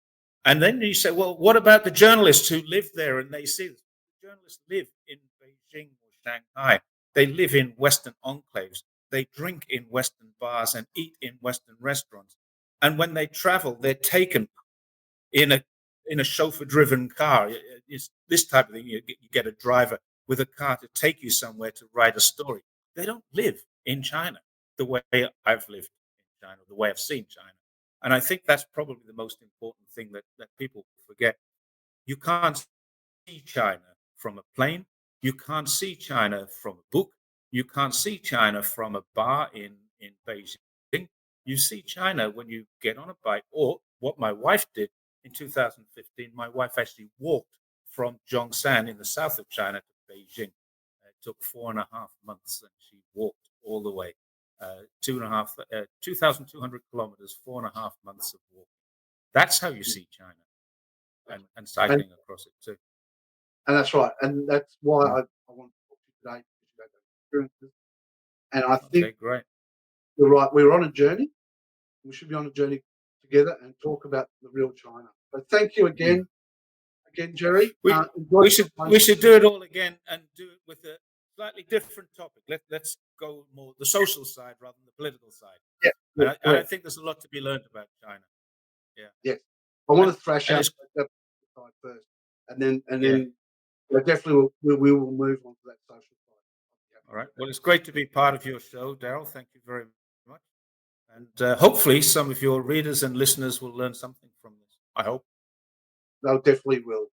And then you say, well, what about the journalists who live there and they see this? The journalists live in Beijing or Shanghai. They live in Western enclaves. They drink in Western bars and eat in Western restaurants. And when they travel, they're taken in a chauffeur-driven car. It's this type of thing. You get a driver with a car to take you somewhere to write a story. They don't live in China the way I've lived in China, the way I've seen China. And I think that's probably the most important thing that people forget. You can't see China from a plane. You can't see China from a book. You can't see China from a bar in Beijing. You see China when you get on a bike, or what my wife did in 2015. My wife actually walked from Zhongshan in the south of China to Beijing. It took 4.5 months, and she walked all the way. 2,200 kilometers, 4.5 months of walking. That's how you see China, and And cycling across it too. that's right. And that's why Mm. I want to talk to you today because you don't have experiences. And I think Okay, great. you're right. We're on a journey. We should be on a journey together and talk about the real China. So thank you Mm. again, Jerry. We Enjoy we your should time. we should do it all again and do it with a slightly different topic. Let's go more the social side rather than the political side. Yeah, yeah, And I correct. think there's a lot to be learned about China. Yeah, Yes. I want and to thrash and out it's that side first, and yeah. then yeah, definitely we will move on to that social side. I'll be happy All to right. do that. Well, it's great to be part of your show, Daryl. Thank you very much. And hopefully, some of your readers and listeners will learn something from this. I hope. They definitely will.